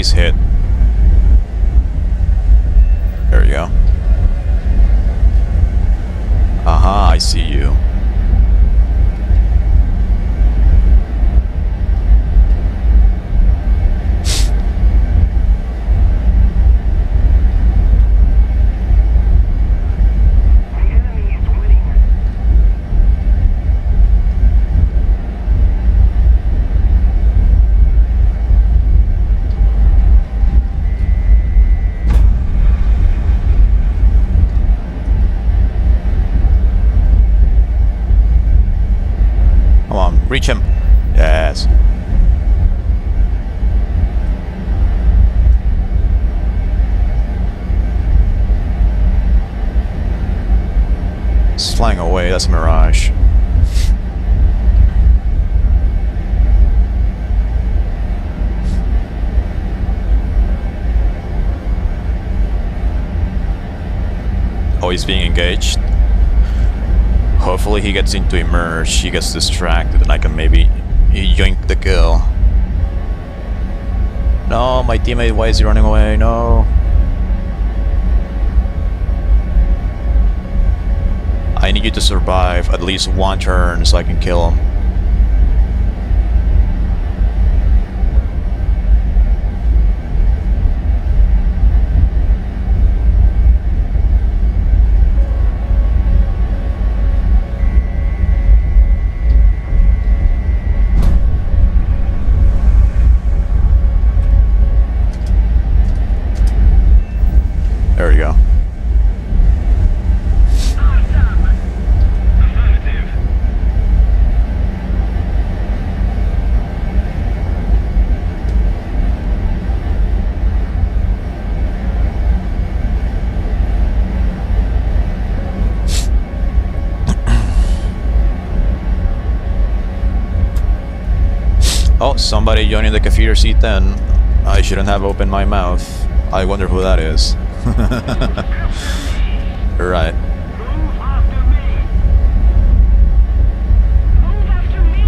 Please hit. There you go. Aha, I see you. The enemy is winning. Come on, reach him. Yes. It's flying away, that's a mirage. Oh, he's being engaged. Hopefully he gets into emerge, he gets distracted, and I can maybe yoink the kill. No, my teammate, why is he running away? No. I need you to survive at least one turn so I can kill him. There we go. Awesome. Affirmative. Oh, somebody joining the Kefir C10. I shouldn't have opened my mouth. I wonder who that is. Right. Move after me. Move after me.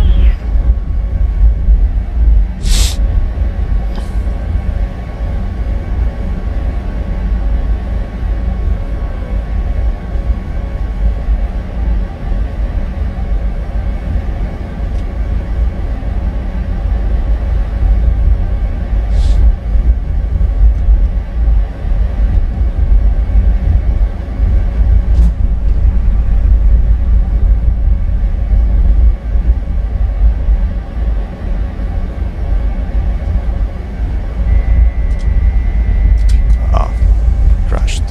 Crashed.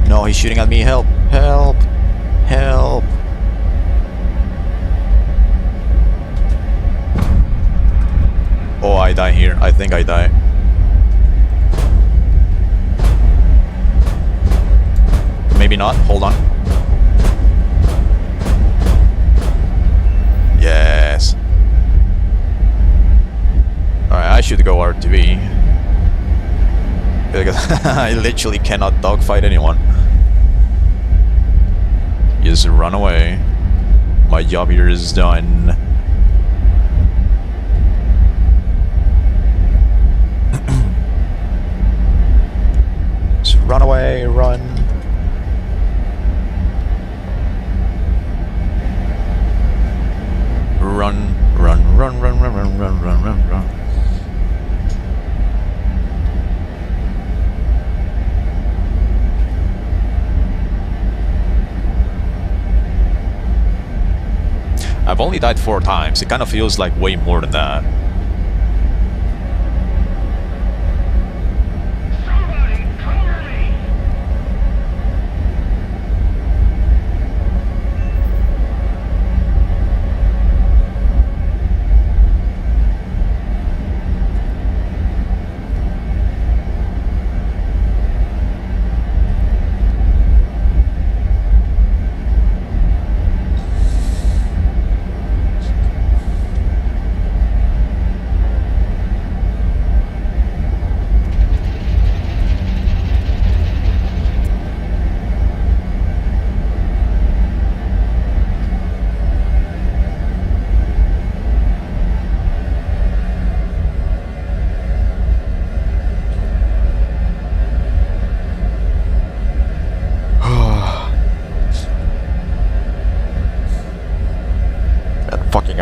No, he's shooting at me. Help! Help! Help! Oh, I die here. I think I die. Maybe not. Hold on. Yes. Alright, I should go RTV. Because I literally cannot dogfight anyone. Just run away. My job here is done. Just run away, run. Run, run, run, run, run, run, run, run, run, run. I've only died 4 times. It kind of feels like way more than that. Somebody cover me.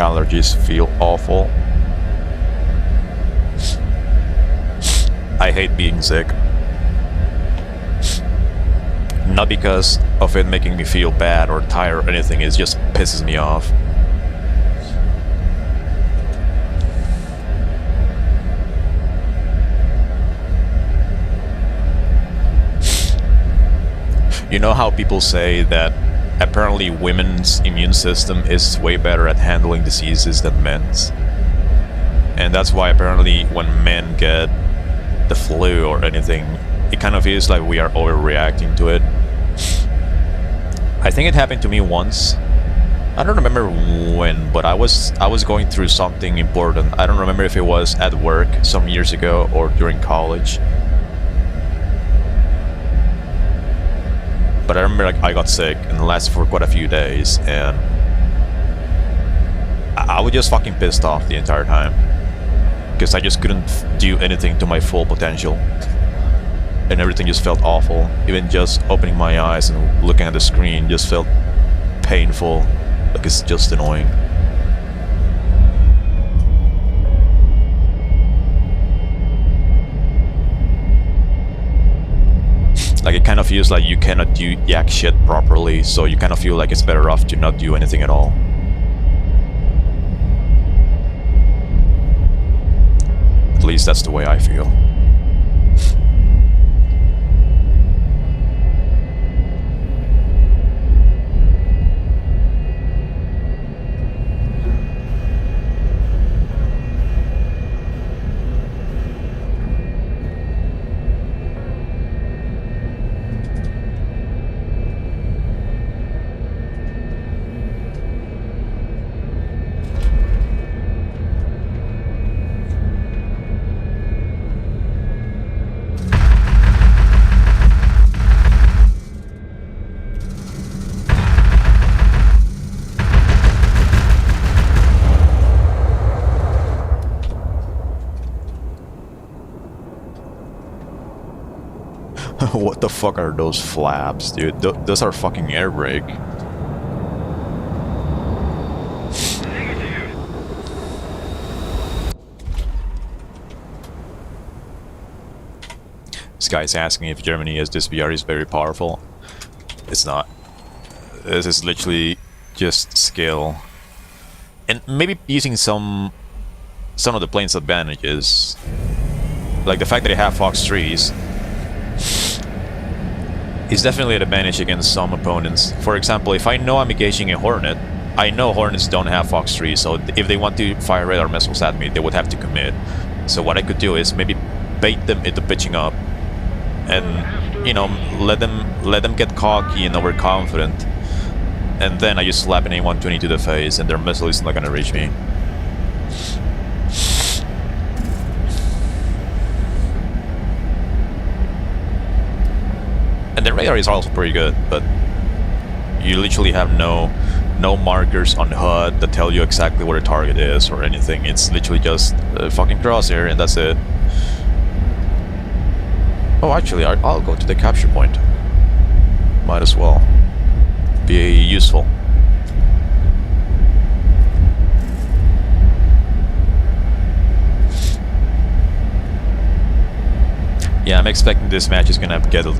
allergies feel awful. I hate being sick. Not because of it making me feel bad or tired or anything, it just pisses me off. You know how people say that apparently women's immune system is way better at handling diseases than men's? And that's why apparently when men get the flu or anything, it kind of feels like we are overreacting to it. I think it happened to me once. I don't remember when, but I was going through something important. I don't remember if it was at work some years ago or during college. But I remember like I got sick and it lasted for quite a few days, and I was just fucking pissed off the entire time because I just couldn't do anything to my full potential, and everything just felt awful. Even just opening my eyes and looking at the screen just felt painful, like it's just annoying. Like it kind of feels like you cannot do yak shit properly, so you kind of feel like it's better off to not do anything at all. At least that's the way I feel. What the fuck are those flaps, dude? Those are fucking air brake. Negative. This guy's asking if Germany as this VR is very powerful. It's not. This is literally just skill. And maybe using some of the plane's advantages. Like the fact that they have Fox 3s is definitely an advantage against some opponents. For example, if I know I'm engaging a Hornet, I know Hornets don't have Fox 3, so if they want to fire radar missiles at me, they would have to commit. So what I could do is maybe bait them into pitching up, and you know, let them get cocky and overconfident, and then I just slap an A120 to the face, and their missile is not gonna reach me. And the radar is also pretty good, but you literally have no markers on the HUD that tell you exactly where the target is or anything. It's literally just a fucking crosshair and that's it. Oh, actually, I'll go to the capture point. Might as well. Be useful. Yeah, I'm expecting this match is gonna get a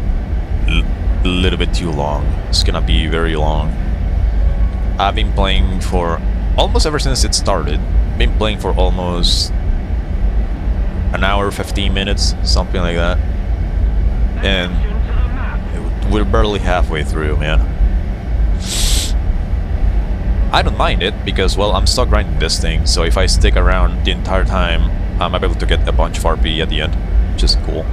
little bit too long. It's gonna be very long. I've been playing for almost ever since it started. Been playing for almost an hour, 15 minutes, something like that. And we're barely halfway through, man. I don't mind it because, well, I'm stuck grinding this thing, so if I stick around the entire time, I'm able to get a bunch of RP at the end, which is cool.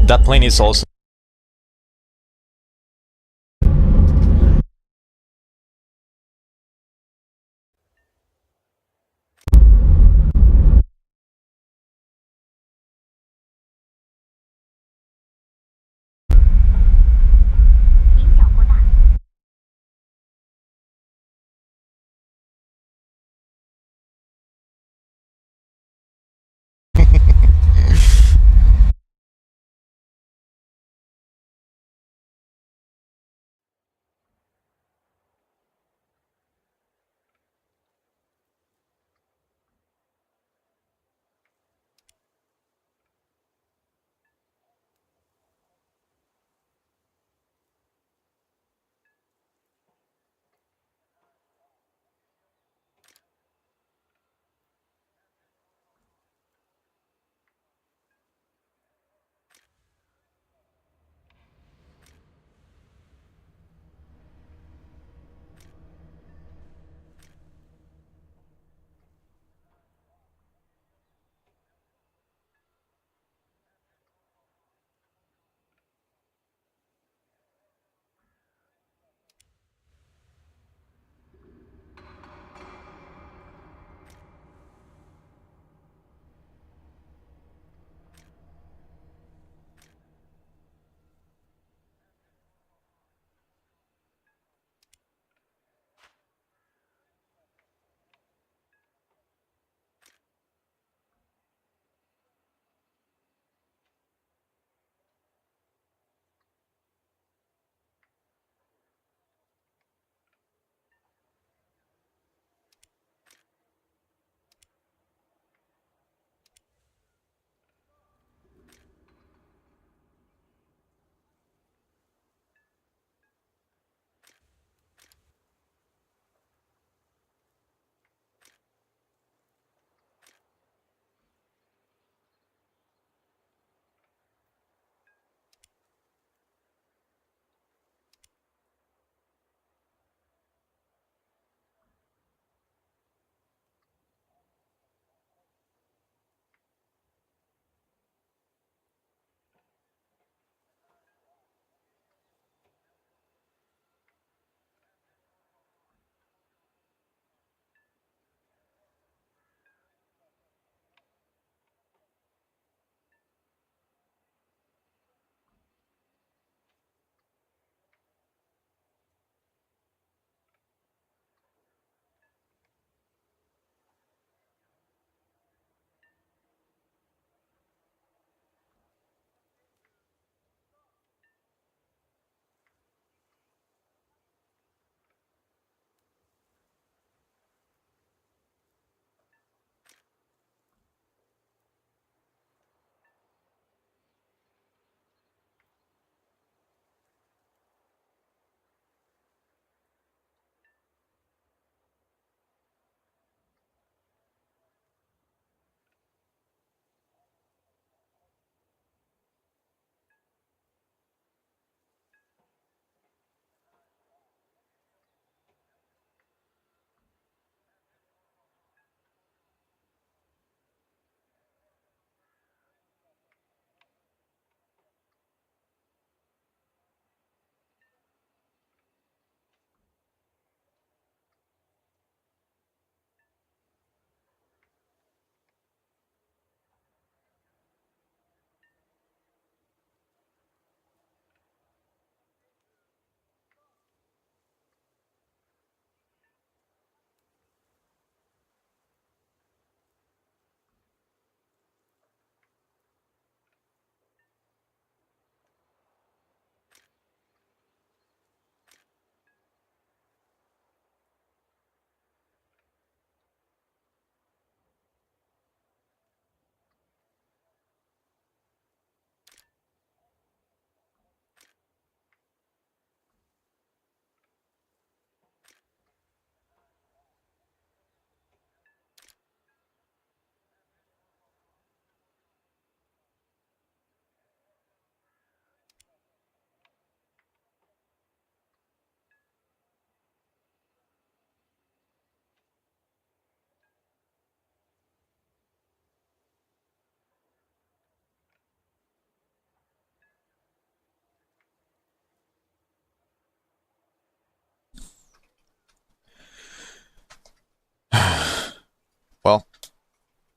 That plane is also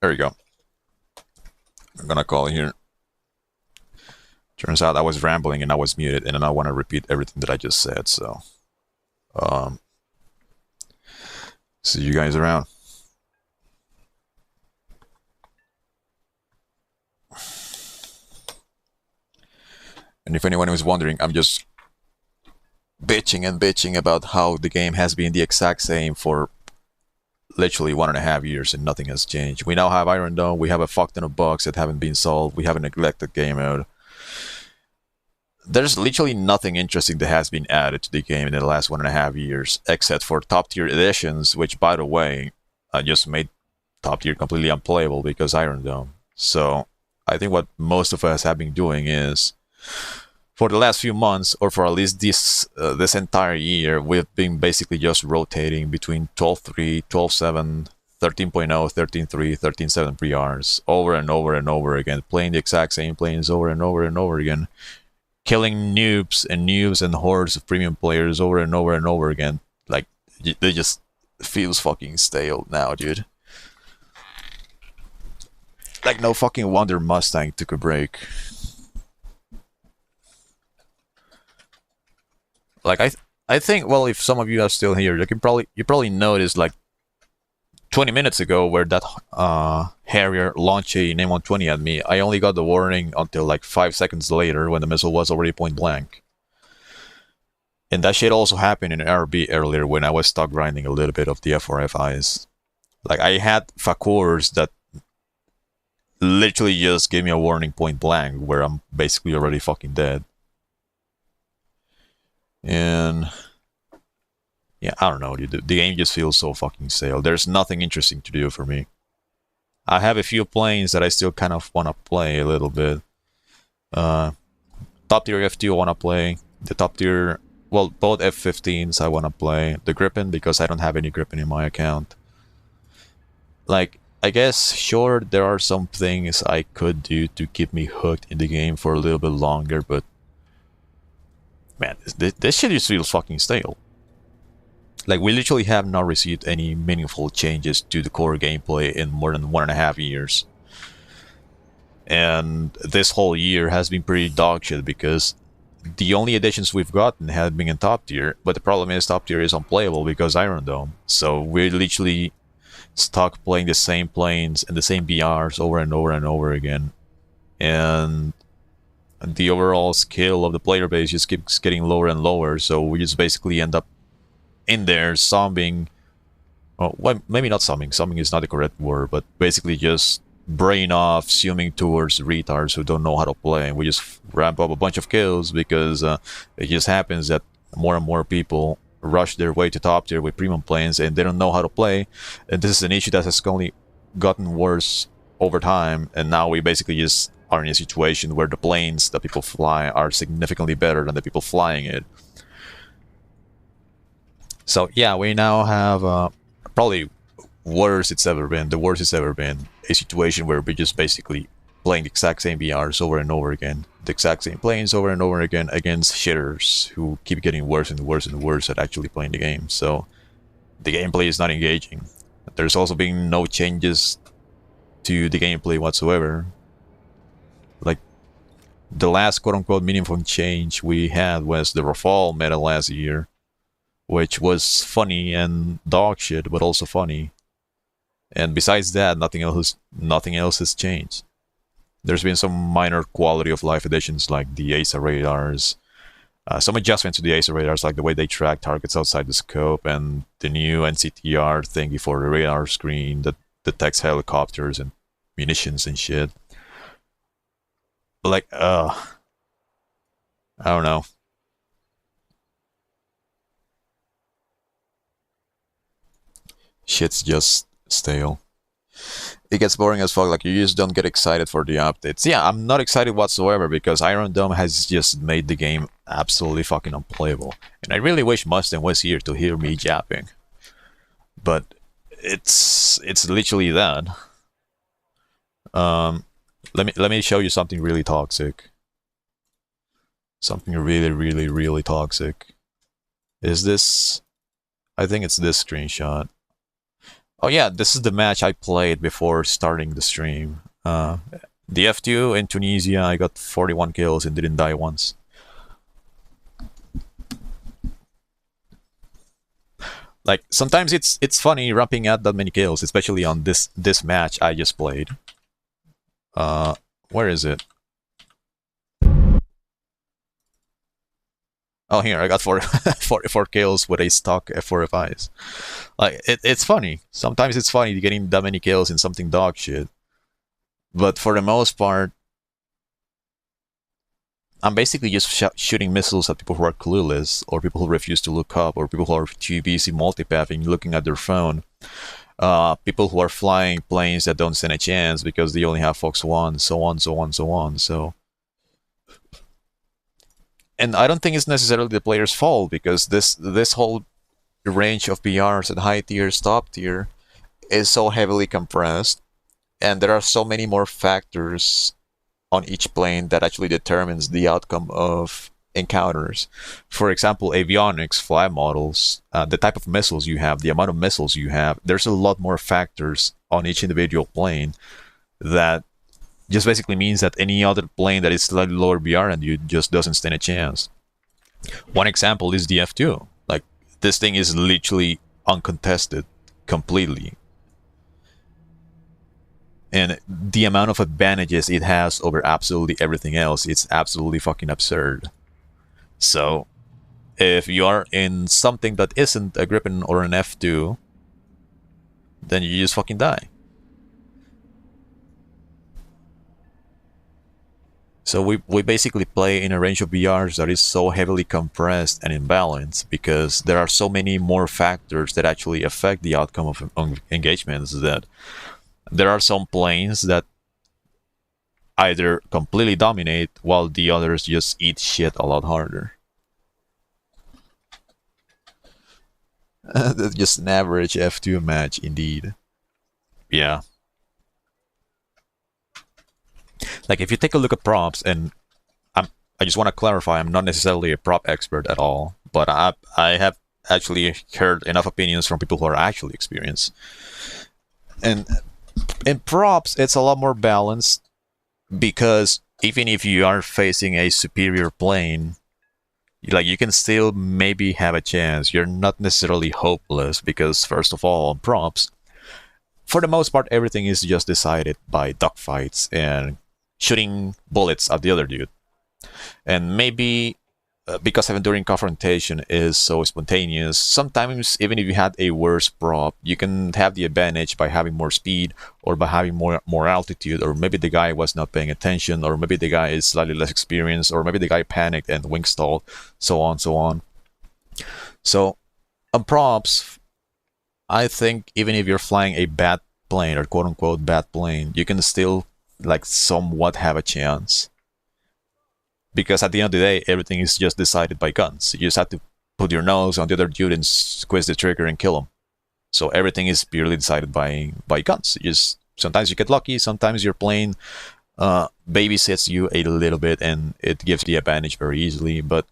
There you go. I'm gonna call here. Turns out I was rambling and I was muted, and I want to repeat everything that I just said. So, um, see you guys around. And if anyone was wondering, I'm just bitching and bitching about how the game has been the exact same for literally 1.5 years and nothing has changed. We now have Iron Dome, we have a fuck ton of bugs that haven't been solved, we have a neglected game mode. There's literally nothing interesting that has been added to the game in the last 1.5 years, except for top tier editions, which, by the way, just made top tier completely unplayable because Iron Dome. So I think what most of us have been doing is, for the last few months, or for at least this entire year, we've been basically just rotating between 12.3, 12.7, 13.0, 13.3, 13.7 pre-Rs over and over and over again, playing the exact same planes over and over and over again, killing noobs and hordes of premium players over and over and over again. Like, they just feels fucking stale now, dude. Like, no fucking wonder Mustang took a break. Like, I think, well, if some of you are still here, you probably noticed, like, 20 minutes ago, where that Harrier launched an M120 at me, I only got the warning until like 5 seconds later when the missile was already point blank. And that shit also happened in RB earlier when I was stuck grinding a little bit of the F-4F eyes. Like, I had Fakors that literally just gave me a warning point blank where I'm basically already fucking dead. And yeah, I don't know, dude. The game just feels so fucking stale. There's nothing interesting to do for me. I have a few planes that I still kind of want to play a little bit. Top tier F2 I want to play. The top tier, well, both F-15s I want to play. The Gripen, because I don't have any Gripen in my account. Like, I guess, sure, there are some things I could do to keep me hooked in the game for a little bit longer, but man, this shit just feels fucking stale. Like, we literally have not received any meaningful changes to the core gameplay in more than 1.5 years. And this whole year has been pretty dog shit because the only additions we've gotten have been in top tier, but the problem is top tier is unplayable because Iron Dome. So we're literally stuck playing the same planes and the same BRs over and over and over again. And the overall skill of the player base just keeps getting lower and lower, so we just basically end up in there zombing, well, maybe not zombing is not the correct word, but basically just brain off, zooming towards retards who don't know how to play, and we just ramp up a bunch of kills because it just happens that more and more people rush their way to top tier with premium planes and they don't know how to play, and this is an issue that has only gotten worse over time, and now we basically just are in a situation where the planes that people fly are significantly better than the people flying it. So yeah, we now have probably the worst it's ever been, a situation where we're just basically playing the exact same BRs over and over again, the exact same planes over and over again against shitters who keep getting worse and worse and worse at actually playing the game. So the gameplay is not engaging. There's also been no changes to the gameplay whatsoever. Like, the last quote-unquote meaningful change we had was the Rafale meta last year, which was funny and dog shit, but also funny. And besides that, nothing else has changed. There's been some minor quality of life additions like the ASA radars, some adjustments to the ASA radars, like the way they track targets outside the scope, and the new NCTR thingy for the radar screen that detects helicopters and munitions and shit. But like, I don't know. Shit's just stale. It gets boring as fuck. Like, you just don't get excited for the updates. Yeah, I'm not excited whatsoever because Iron Dome has just made the game absolutely fucking unplayable. And I really wish Mustang was here to hear me japping. But it's literally that. Let me show you something really toxic. Something really toxic. Is this? I think it's this screenshot. Oh yeah, this is the match I played before starting the stream. The F2 in Tunisia, I got 41 kills and didn't die once. Like sometimes it's funny ramping out that many kills, especially on this match I just played. Where is it? Oh, here I got 44 kills with a stock F-4F. Like it's funny. Sometimes it's funny getting that many kills in something dog shit. But for the most part, I'm basically just shooting missiles at people who are clueless, or people who refuse to look up, or people who are too busy multipathing, looking at their phone. People who are flying planes that don't stand a chance because they only have Fox 1, so on, so on, so on. So, and I don't think it's necessarily the player's fault because this whole range of BRs at high tiers, top tier, is so heavily compressed, and there are so many more factors on each plane that actually determines the outcome of encounters. For example, avionics, flight models, the type of missiles you have, the amount of missiles you have. There's a lot more factors on each individual plane that just basically means that any other plane that is slightly lower BR and you just doesn't stand a chance. One example is the F2. Like this thing is literally uncontested completely. And the amount of advantages it has over absolutely everything else, it's absolutely fucking absurd. So, if you are in something that isn't a Gripen or an F2, then you just fucking die. So we basically play in a range of BRs that is so heavily compressed and imbalanced because there are so many more factors that actually affect the outcome of engagements that there are some planes that either completely dominate while the others just eat shit a lot harder. That's just an average F2 match indeed. Yeah. Like if you take a look at props, and I just want to clarify, I'm not necessarily a prop expert at all, but I have actually heard enough opinions from people who are actually experienced. And in props, it's a lot more balanced because even if you are facing a superior plane, like you can still maybe have a chance. You're not necessarily hopeless because first of all, on props, for the most part, everything is just decided by dogfights and shooting bullets at the other dude. And maybe because enduring confrontation is so spontaneous, sometimes even if you had a worse prop, you can have the advantage by having more speed or by having more altitude, or maybe the guy was not paying attention, or maybe the guy is slightly less experienced, or maybe the guy panicked and wing stalled, so on, so on. So on props, I think even if you're flying a bad plane or quote unquote bad plane, you can still like somewhat have a chance. Because at the end of the day, everything is just decided by guns. You just have to put your nose on the other dude and squeeze the trigger and kill him. So everything is purely decided by guns. Just sometimes you get lucky, sometimes your plane babysits you a little bit and it gives the advantage very easily. But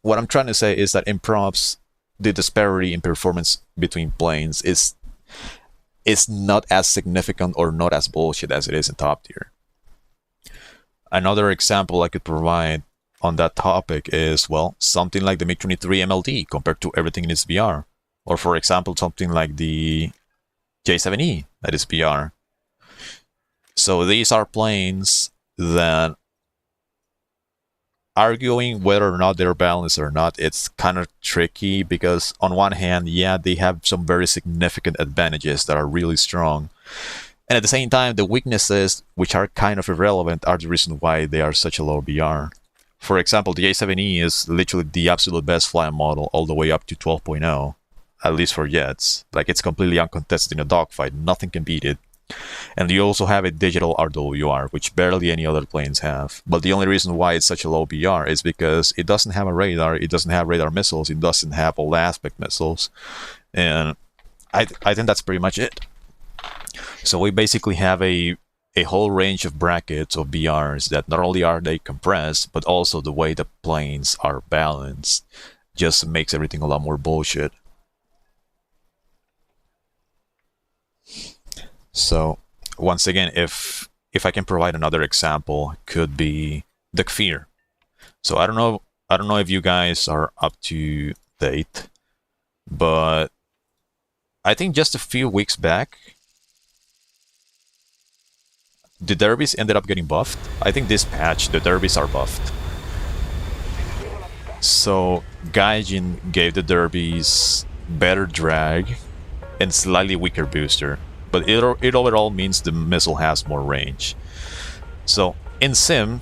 what I'm trying to say is that in props, the disparity in performance between planes is not as significant or not as bullshit as it is in top tier. Another example I could provide on that topic is, well, something like the MiG-23 MLD compared to everything in its BR. Or for example, something like the J7E that is BR. So these are planes that, arguing whether or not they're balanced or not, it's kind of tricky because on one hand, yeah, they have some very significant advantages that are really strong. And at the same time, the weaknesses, which are kind of irrelevant, are the reason why they are such a low BR. For example, the A7E is literally the absolute best flying model all the way up to 12.0, at least for jets. Like, it's completely uncontested in a dogfight, nothing can beat it. And you also have a digital RWR, which barely any other planes have. But the only reason why it's such a low BR is because it doesn't have a radar, it doesn't have radar missiles, it doesn't have all aspect missiles. And I think that's pretty much it. So we basically have a whole range of brackets of BRs that not only are they compressed, but also the way the planes are balanced just makes everything a lot more bullshit. So once again, if I can provide another example, could be the Kfir. So I don't know if you guys are up to date, but I think just a few weeks back, the derbies ended up getting buffed. I think this patch, the derbies are buffed. So Gaijin gave the derbies better drag and slightly weaker booster, but it overall means the missile has more range. So in Sim,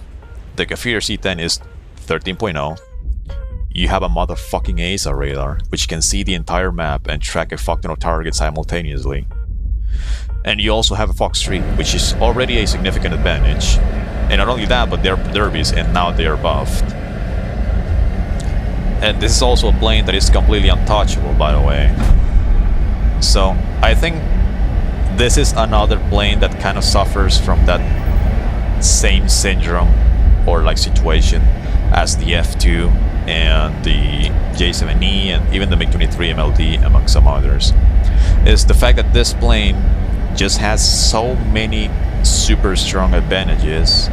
the Kafir C10 is 13.0. You have a motherfucking ASA radar, which can see the entire map and track a fuck ton of targets simultaneously. And you also have a Fox 3, which is already a significant advantage. And not only that, but they're derbies and now they are buffed. And this is also a plane that is completely untouchable, by the way. So I think this is another plane that kind of suffers from that same syndrome or like situation as the F2 and the J7E and even the MiG-23 MLD, among some others, is the fact that this plane just has so many super strong advantages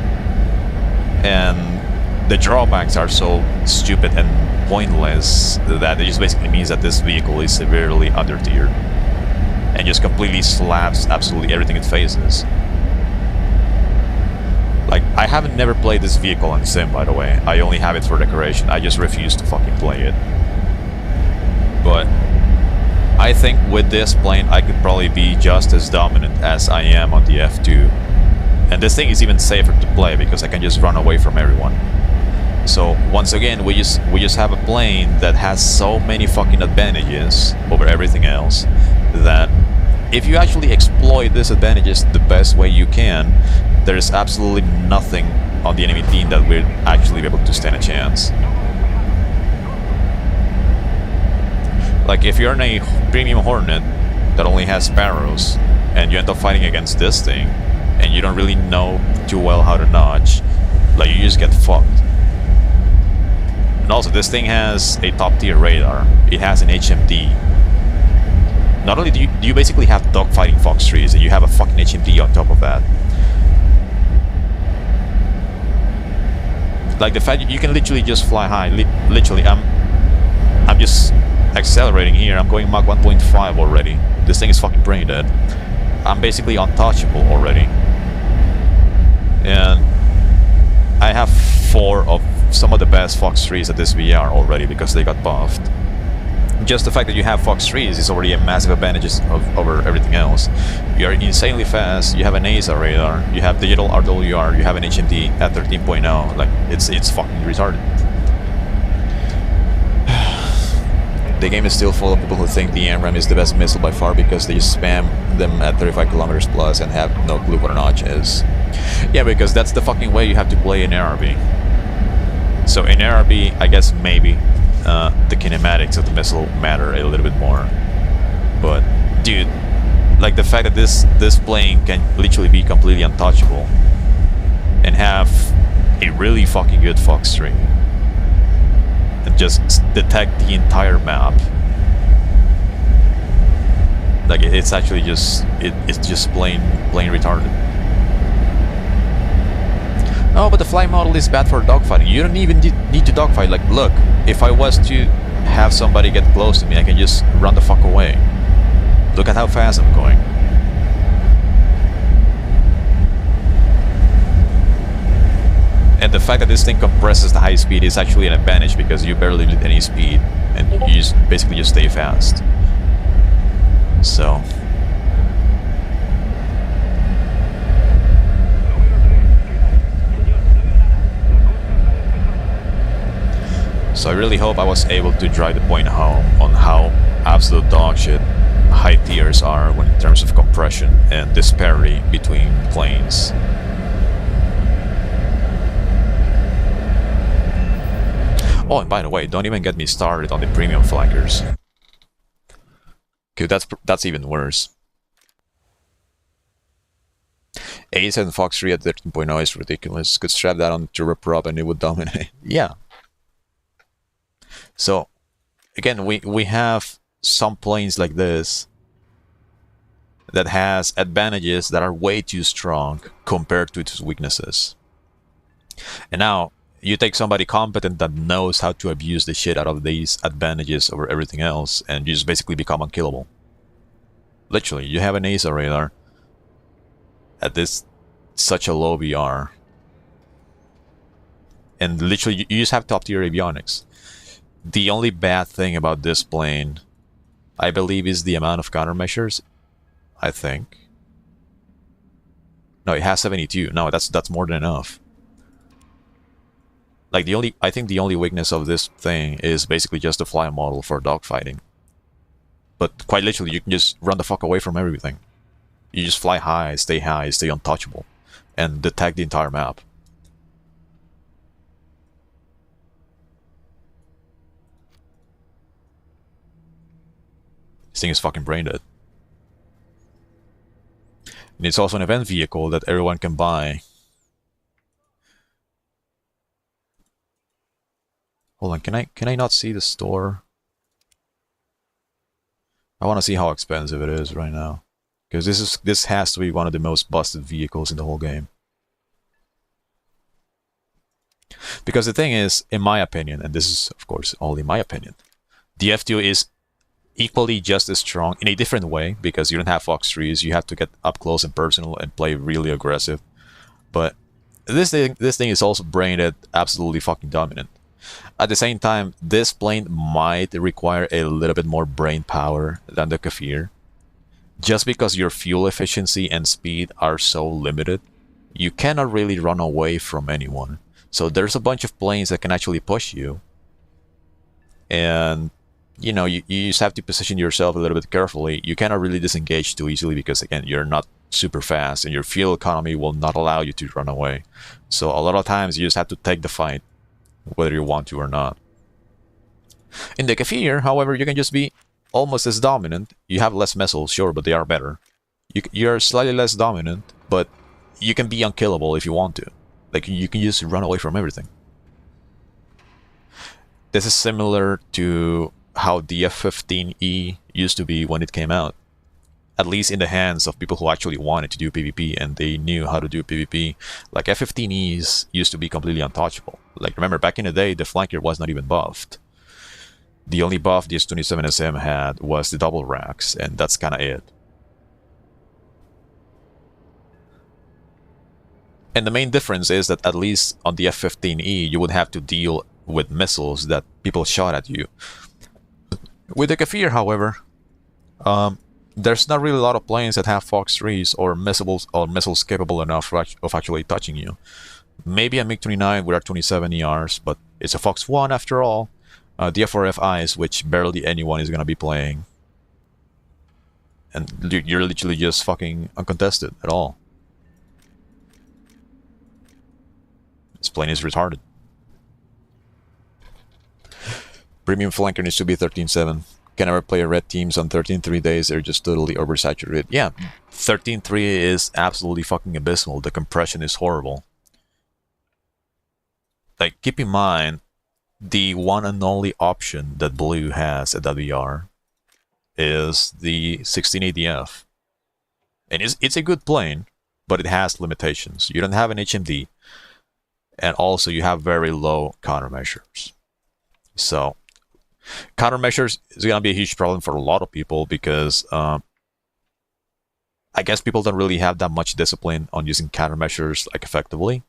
and the drawbacks are so stupid and pointless that it just basically means that this vehicle is severely under-tiered and just completely slaps absolutely everything it faces. Like, I haven't never played this vehicle in Sim, by the way. I only have it for decoration. I just refuse to fucking play it. But I think with this plane, I could probably be just as dominant as I am on the F2. And this thing is even safer to play because I can just run away from everyone. So once again, we just have a plane that has so many fucking advantages over everything else that if you actually exploit these advantages the best way you can, there is absolutely nothing on the enemy team that will actually be able to stand a chance. Like, if you're in a premium Hornet that only has Sparrows, and you end up fighting against this thing, and you don't really know too well how to notch, like, you just get fucked. And also, this thing has a top tier radar. It has an HMD. Not only do you basically have dogfighting Fox 3s, and you have a fucking HMD on top of that. Like, the fact that you can literally just fly high. Literally, I'm just accelerating here. I'm going Mach 1.5 already. This thing is fucking brain dead. I'm basically untouchable already. And I have 4 of some of the best Fox 3s at this VR already because they got buffed. Just the fact that you have Fox 3s is already a massive advantage over everything else. You are insanely fast, you have an ASA radar, you have digital RWR, you have an HMD at 13.0, like, it's fucking retarded. The game is still full of people who think the AMRAAM is the best missile by far because they just spam them at 35 kilometers plus and have no clue what a notch is. Yeah, because that's the fucking way you have to play in ARB. So in ARB, I guess maybe the kinematics of the missile matter a little bit more. But dude, like, the fact that this plane can literally be completely untouchable and have a really fucking good Fox 3 and just detect the entire map, like, it's actually just it's just plain retarded. Oh, but the fly model is bad for dogfighting. You don't even need to dogfight. Like, look, if I was to have somebody get close to me, I can just run the fuck away. Look at how fast I'm going. And the fact that this thing compresses the high speed is actually an advantage because you barely need any speed and you just basically just stay fast. So I really hope I was able to drive the point home on how absolute dogshit high tiers are when in terms of compression and disparity between planes. Oh, and by the way, don't even get me started on the premium flankers. Okay, that's even worse. A7 Fox 3 at 13.0 is ridiculous. Could strap that on turboprop and it would dominate. Yeah. So, again, we have some planes like this that has advantages that are way too strong compared to its weaknesses. And now you take somebody competent that knows how to abuse the shit out of these advantages over everything else, and you just basically become unkillable. Literally, you have an ASA radar at this such a low VR, and literally you just have top tier avionics. The only bad thing about this plane, I believe, is the amount of countermeasures. I think. No, it has 72. No, that's more than enough. Like I think the only weakness of this thing is basically just the fly model for dogfighting. But quite literally, you can just run the fuck away from everything. You just fly high, stay untouchable, and detect the entire map. This thing is fucking brain dead. And it's also an event vehicle that everyone can buy. Hold on, can I not see the store? I want to see how expensive it is right now, because this has to be one of the most busted vehicles in the whole game. Because the thing is, in my opinion, and this is of course only my opinion, the F2 is equally just as strong in a different way, because you don't have Fox 3s, you have to get up close and personal and play really aggressive. But this thing is also brain-dead, absolutely fucking dominant. At the same time, this plane might require a little bit more brain power than the Kafir. Just because your fuel efficiency and speed are so limited, you cannot really run away from anyone. So there's a bunch of planes that can actually push you. And you know, you just have to position yourself a little bit carefully. You cannot really disengage too easily because, again, you're not super fast and your fuel economy will not allow you to run away. So a lot of times you just have to take the fight, whether you want to or not. In the Kafir, however, you can just be almost as dominant. You have less missiles, sure, but they are better. You're slightly less dominant, but you can be unkillable if you want to. Like, you can just run away from everything. This is similar to how the F-15E used to be when it came out. At least in the hands of people who actually wanted to do PvP and they knew how to do PvP. Like, F-15Es used to be completely untouchable. Like, remember, back in the day, the flanker was not even buffed. The only buff the S-27SM had was the double racks, and that's kinda it. And the main difference is that at least on the F-15E, you would have to deal with missiles that people shot at you. With the Kafir, however, there's not really a lot of planes that have Fox 3s or missiles capable enough of actually touching you. Maybe a MiG-29 with our 27 ERs, but it's a Fox 1 after all. The F-4F Is, which barely anyone is going to be playing. And you're literally just fucking uncontested at all. This plane is retarded. Premium flanker needs to be 13.7. Can never play red teams on 13.3 days, they're just totally oversaturated. Yeah, 13.3 is absolutely fucking abysmal. The compression is horrible. Like, keep in mind, the one and only option that Blue has at WR is the 16ADF. And it's a good plane, but it has limitations. You don't have an HMD, and also you have very low countermeasures. So, countermeasures is going to be a huge problem for a lot of people because I guess people don't really have that much discipline on using countermeasures like effectively.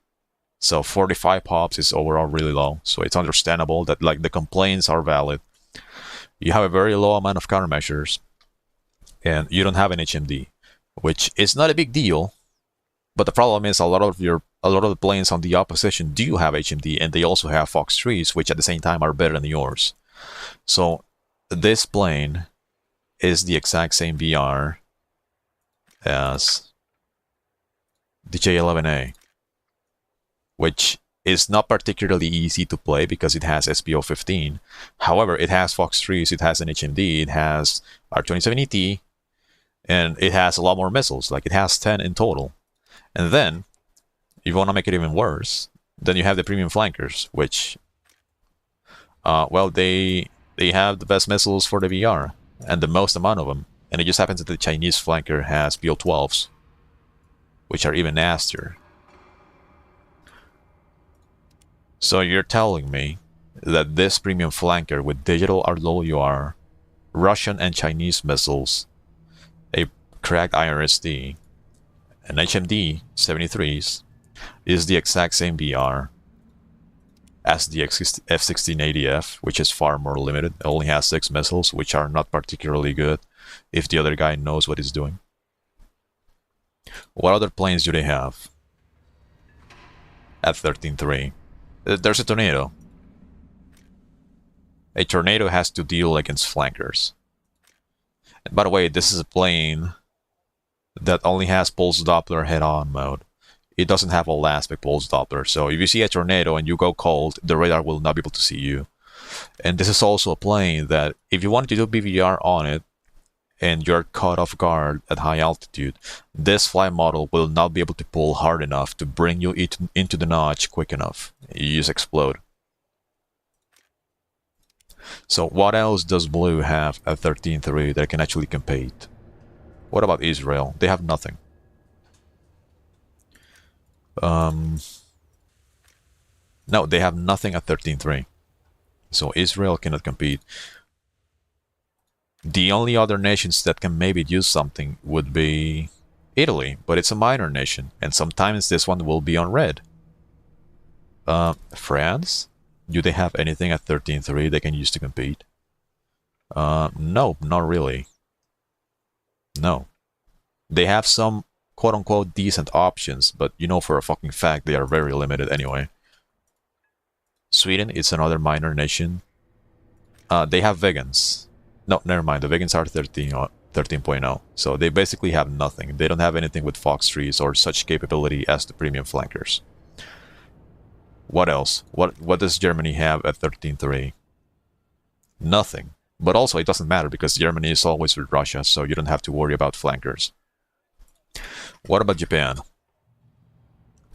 So 45 pops is overall really low. So it's understandable that like the complaints are valid. You have a very low amount of countermeasures and you don't have an HMD, which is not a big deal. But the problem is a lot of the planes on the opposition do have HMD and they also have Fox 3s, which at the same time are better than yours. So this plane is the exact same VR as the J11A, which is not particularly easy to play because it has SPO-15. However, it has Fox 3s, it has an HMD, it has R-27ET, and it has a lot more missiles. Like, it has 10 in total. And then, if you want to make it even worse, then you have the premium flankers, which, well, they have the best missiles for the VR, and the most amount of them. And it just happens that the Chinese flanker has PO-12s, which are even nastier. So you're telling me that this premium flanker with digital RWR, Russian and Chinese missiles, a cracked IRSD, and HMD 73s is the exact same BR as the F-16ADF, which is far more limited. It only has 6 missiles, which are not particularly good if the other guy knows what he's doing. What other planes do they have? F-13-3. There's a Tornado. A Tornado has to deal against flankers. And by the way, this is a plane that only has pulse Doppler head-on mode. It doesn't have all aspect pulse Doppler, so if you see a Tornado and you go cold, the radar will not be able to see you. And this is also a plane that, if you wanted to do BVR on it, and you're caught off guard at high altitude, this flight model will not be able to pull hard enough to bring you into the notch quick enough. You just explode. So what else does Blue have at 13.3 that can actually compete? What about Israel? They have nothing. No, they have nothing at 13.3. So Israel cannot compete. The only other nations that can maybe use something would be Italy, but it's a minor nation, and sometimes this one will be on red. France? Do they have anything at 13.3 they can use to compete? No, not really. No. They have some quote-unquote decent options, but you know for a fucking fact they are very limited anyway. Sweden is another minor nation. They have vegans. No, never mind. The vegans are 13.0. So they basically have nothing. They don't have anything with Fox trees or such capability as the premium flankers. What else? What does Germany have at 13.3? Nothing. But also it doesn't matter because Germany is always with Russia, so you don't have to worry about flankers. What about Japan?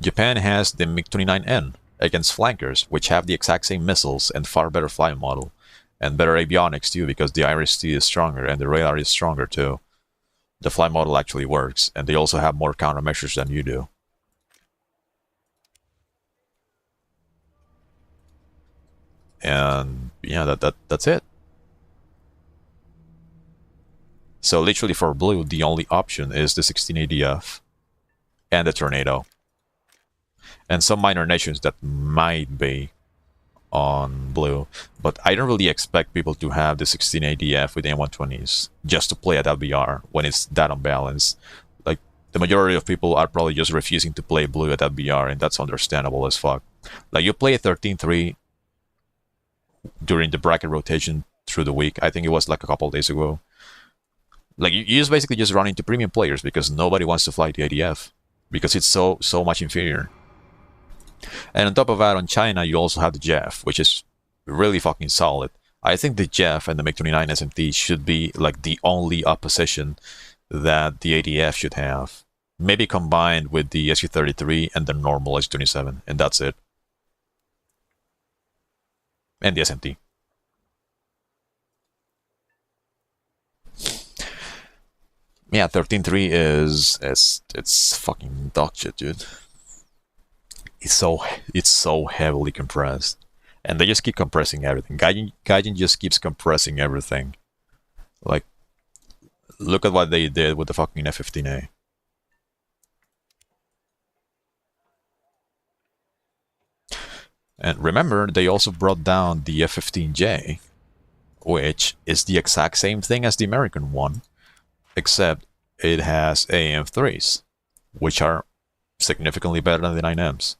Japan has the MiG-29N against flankers, which have the exact same missiles and far better flight model. And better avionics too, because the IRST is stronger and the radar is stronger too. The flight model actually works, and they also have more countermeasures than you do. And yeah, that's it. So literally for Blue, the only option is the 16ADF and the Tornado. And some minor nations that might be on Blue, but I don't really expect people to have the 16 ADF with M120s just to play at LBR when it's that unbalanced. Like, the majority of people are probably just refusing to play Blue at LBR, and that's understandable as fuck. Like, you play a 13.3 during the bracket rotation through the week. I think it was like a couple days ago. Like, you just basically just run into premium players because nobody wants to fly the ADF because it's so much inferior. And on top of that, on China, you also have the Jeff, which is really fucking solid. I think the Jeff and the MiG-29 SMT should be like the only opposition that the ADF should have. Maybe combined with the SU-33 and the normal SU-27, and that's it. And the SMT. Yeah, 13.3 it's fucking dog shit, dude. It's so heavily compressed, and they just keep compressing everything. Gaijin just keeps compressing everything. Like, look at what they did with the fucking F-15A. And remember, they also brought down the F-15J, which is the exact same thing as the American one, except it has AM3s, which are significantly better than the 9Ms.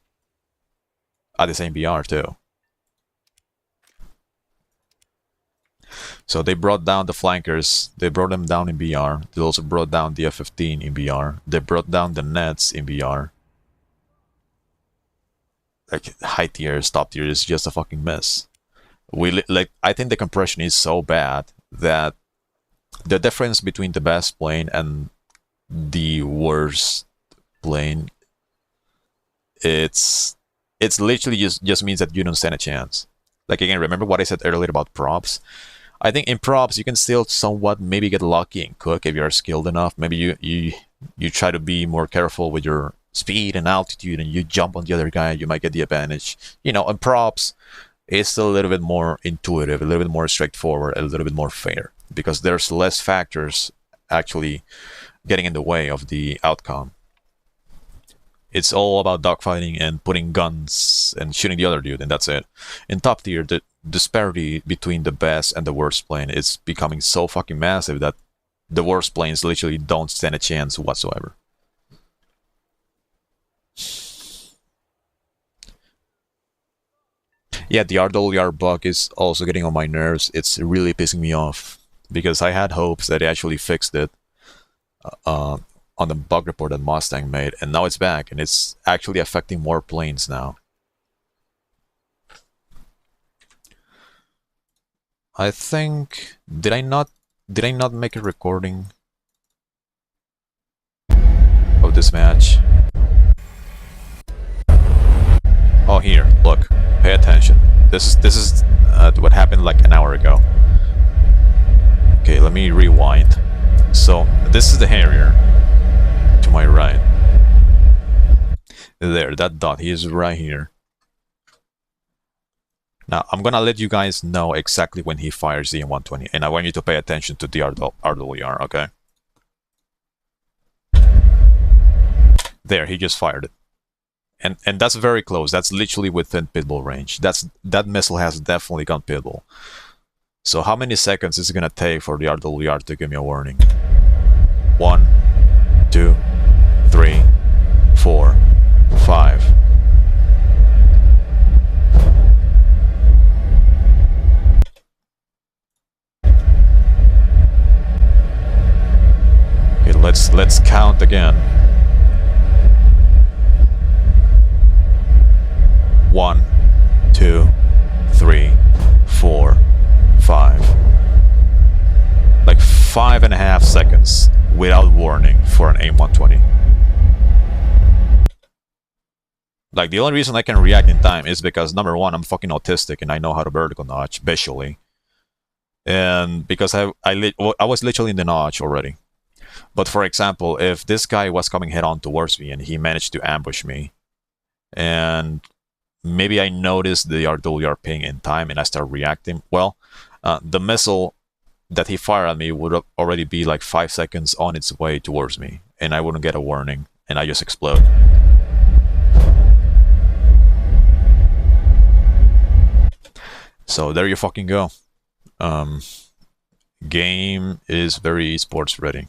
At the same BR too. So they brought down the flankers, they brought them down in BR, they also brought down the F-15 in BR, they brought down the nets in BR. Like, high tiers, top tier is just a fucking mess. I think the compression is so bad that the difference between the best plane and the worst plane, it's literally just means that you don't stand a chance. Like, again, remember what I said earlier about props? I think in props you can still somewhat maybe get lucky and cook if you are skilled enough. Maybe you try to be more careful with your speed and altitude, and you jump on the other guy. You might get the advantage. You know, in props, it's a little bit more intuitive, a little bit more straightforward, a little bit more fair because there's less factors actually getting in the way of the outcome. It's all about dogfighting and putting guns and shooting the other dude, and that's it. In top tier, the disparity between the best and the worst plane is becoming so fucking massive that the worst planes literally don't stand a chance whatsoever. Yeah, the RWR bug is also getting on my nerves. It's really pissing me off because I had hopes that they actually fixed it on the bug report that Mustang made, and now it's back, and it's actually affecting more planes now. I think did I not make a recording of this match? Oh, here, look, pay attention. This is what happened like an hour ago. Okay, let me rewind. So this is the Harrier to my right. There, that dot, he is right here. Now, I'm gonna let you guys know exactly when he fires the M120, and I want you to pay attention to the RWR, okay? There, he just fired it. And that's very close. That's literally within pitbull range. That missile has definitely gone pitbull. So how many seconds is it gonna take for the RWR to give me a warning? 1, 2, 3, 4, 5. Okay, let's count again. 1, 2, 3, 4, 5. Like 5.5 seconds without warning for an AIM-120. Like, the only reason I can react in time is because, number one, I'm fucking autistic and I know how to vertical notch visually. And because I was literally in the notch already. But for example, if this guy was coming head on towards me and he managed to ambush me, and maybe I noticed the RWR ping in time and I start reacting, well, the missile that he fired at me would already be like 5 seconds on its way towards me, and I wouldn't get a warning, and I just explode. So there you fucking go. Game is very sports ready.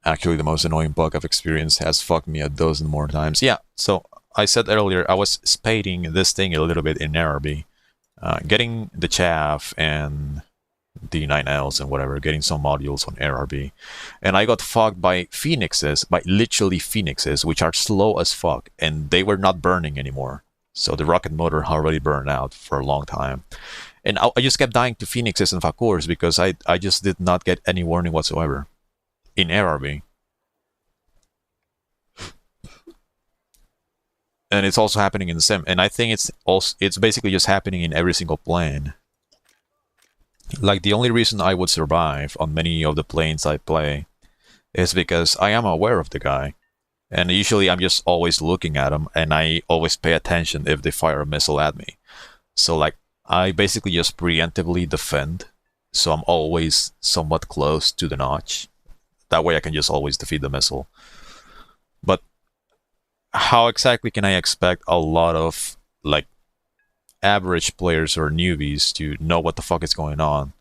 Actually, the most annoying bug I've experienced has fucked me a dozen more times. Yeah, so I said earlier I was spading this thing a little bit in ARB, getting the chaff and the 9Ls and whatever, getting some modules on ARB, and I got fucked by phoenixes, by literally phoenixes, which are slow as fuck, and they were not burning anymore. So the rocket motor already burned out for a long time. And I just kept dying to phoenixes and Fakurs because I just did not get any warning whatsoever in ARB. And it's also happening in the sim, and I think it's basically just happening in every single plane. Like, the only reason I would survive on many of the planes I play is because I am aware of the guy, and usually I'm just always looking at him, and I always pay attention if they fire a missile at me. So like, I basically just preemptively defend, so I'm always somewhat close to the notch. That way I can just always defeat the missile. But how exactly can I expect a lot of, like, average players or newbies to know what the fuck is going on?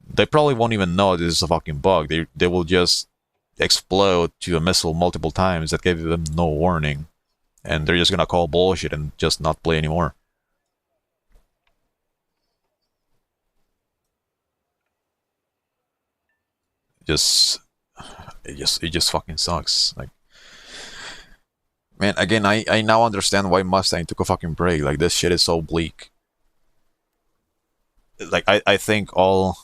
They probably won't even know this is a fucking bug. They will just explode to a missile multiple times that gave them no warning, and they're just gonna call bullshit and just not play anymore. It just fucking sucks. Like, man, again, I now understand why Mustang took a fucking break. Like, this shit is so bleak. Like, I think all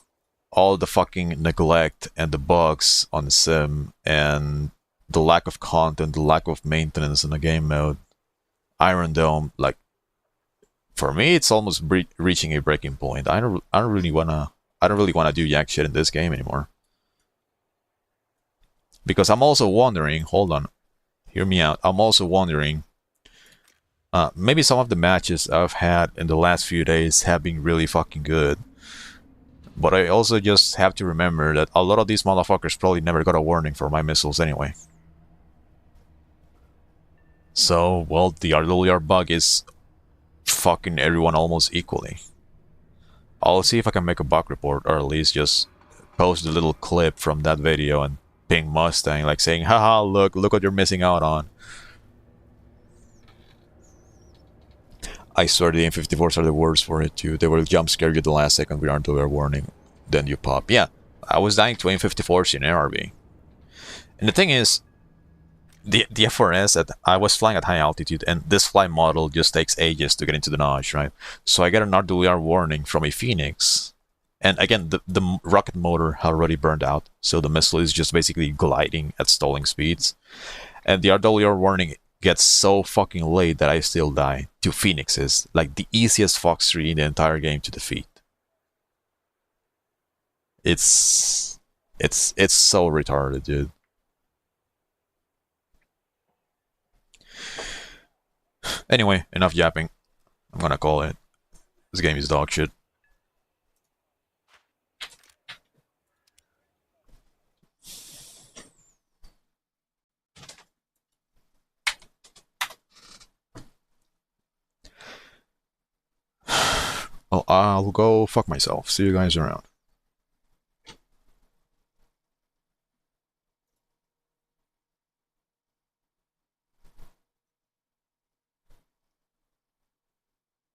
the fucking neglect and the bugs on the sim and the lack of content, the lack of maintenance in the game mode, Iron Dome, like, for me, it's almost reaching a breaking point. I don't really wanna do jack shit in this game anymore. Because I'm also wondering, hold on, hear me out. I'm also wondering, maybe some of the matches I've had in the last few days have been really fucking good. But I also just have to remember that a lot of these motherfuckers probably never got a warning for my missiles anyway. So, well, the RWR bug is fucking everyone almost equally. I'll see if I can make a bug report, or at least just post a little clip from that video and ping Mustang, like saying, haha, look what you're missing out on. I swear the M54s are the worst for it too. They will jump scare you the last second we aren't aware warning. Then you pop. Yeah, I was dying to M54s in ARB. And the thing is, the F-4F that I was flying at high altitude, and this flight model just takes ages to get into the notch, right? So I get an RWR warning from a Phoenix. And again, the rocket motor had already burned out, so the missile is just basically gliding at stalling speeds. And the RWR warning gets so fucking late that I still die to Phoenixes, like the easiest Fox 3 in the entire game to defeat. It's so retarded, dude. Anyway, enough yapping. I'm gonna call it. This game is dog shit. Well, I'll go fuck myself. See you guys around.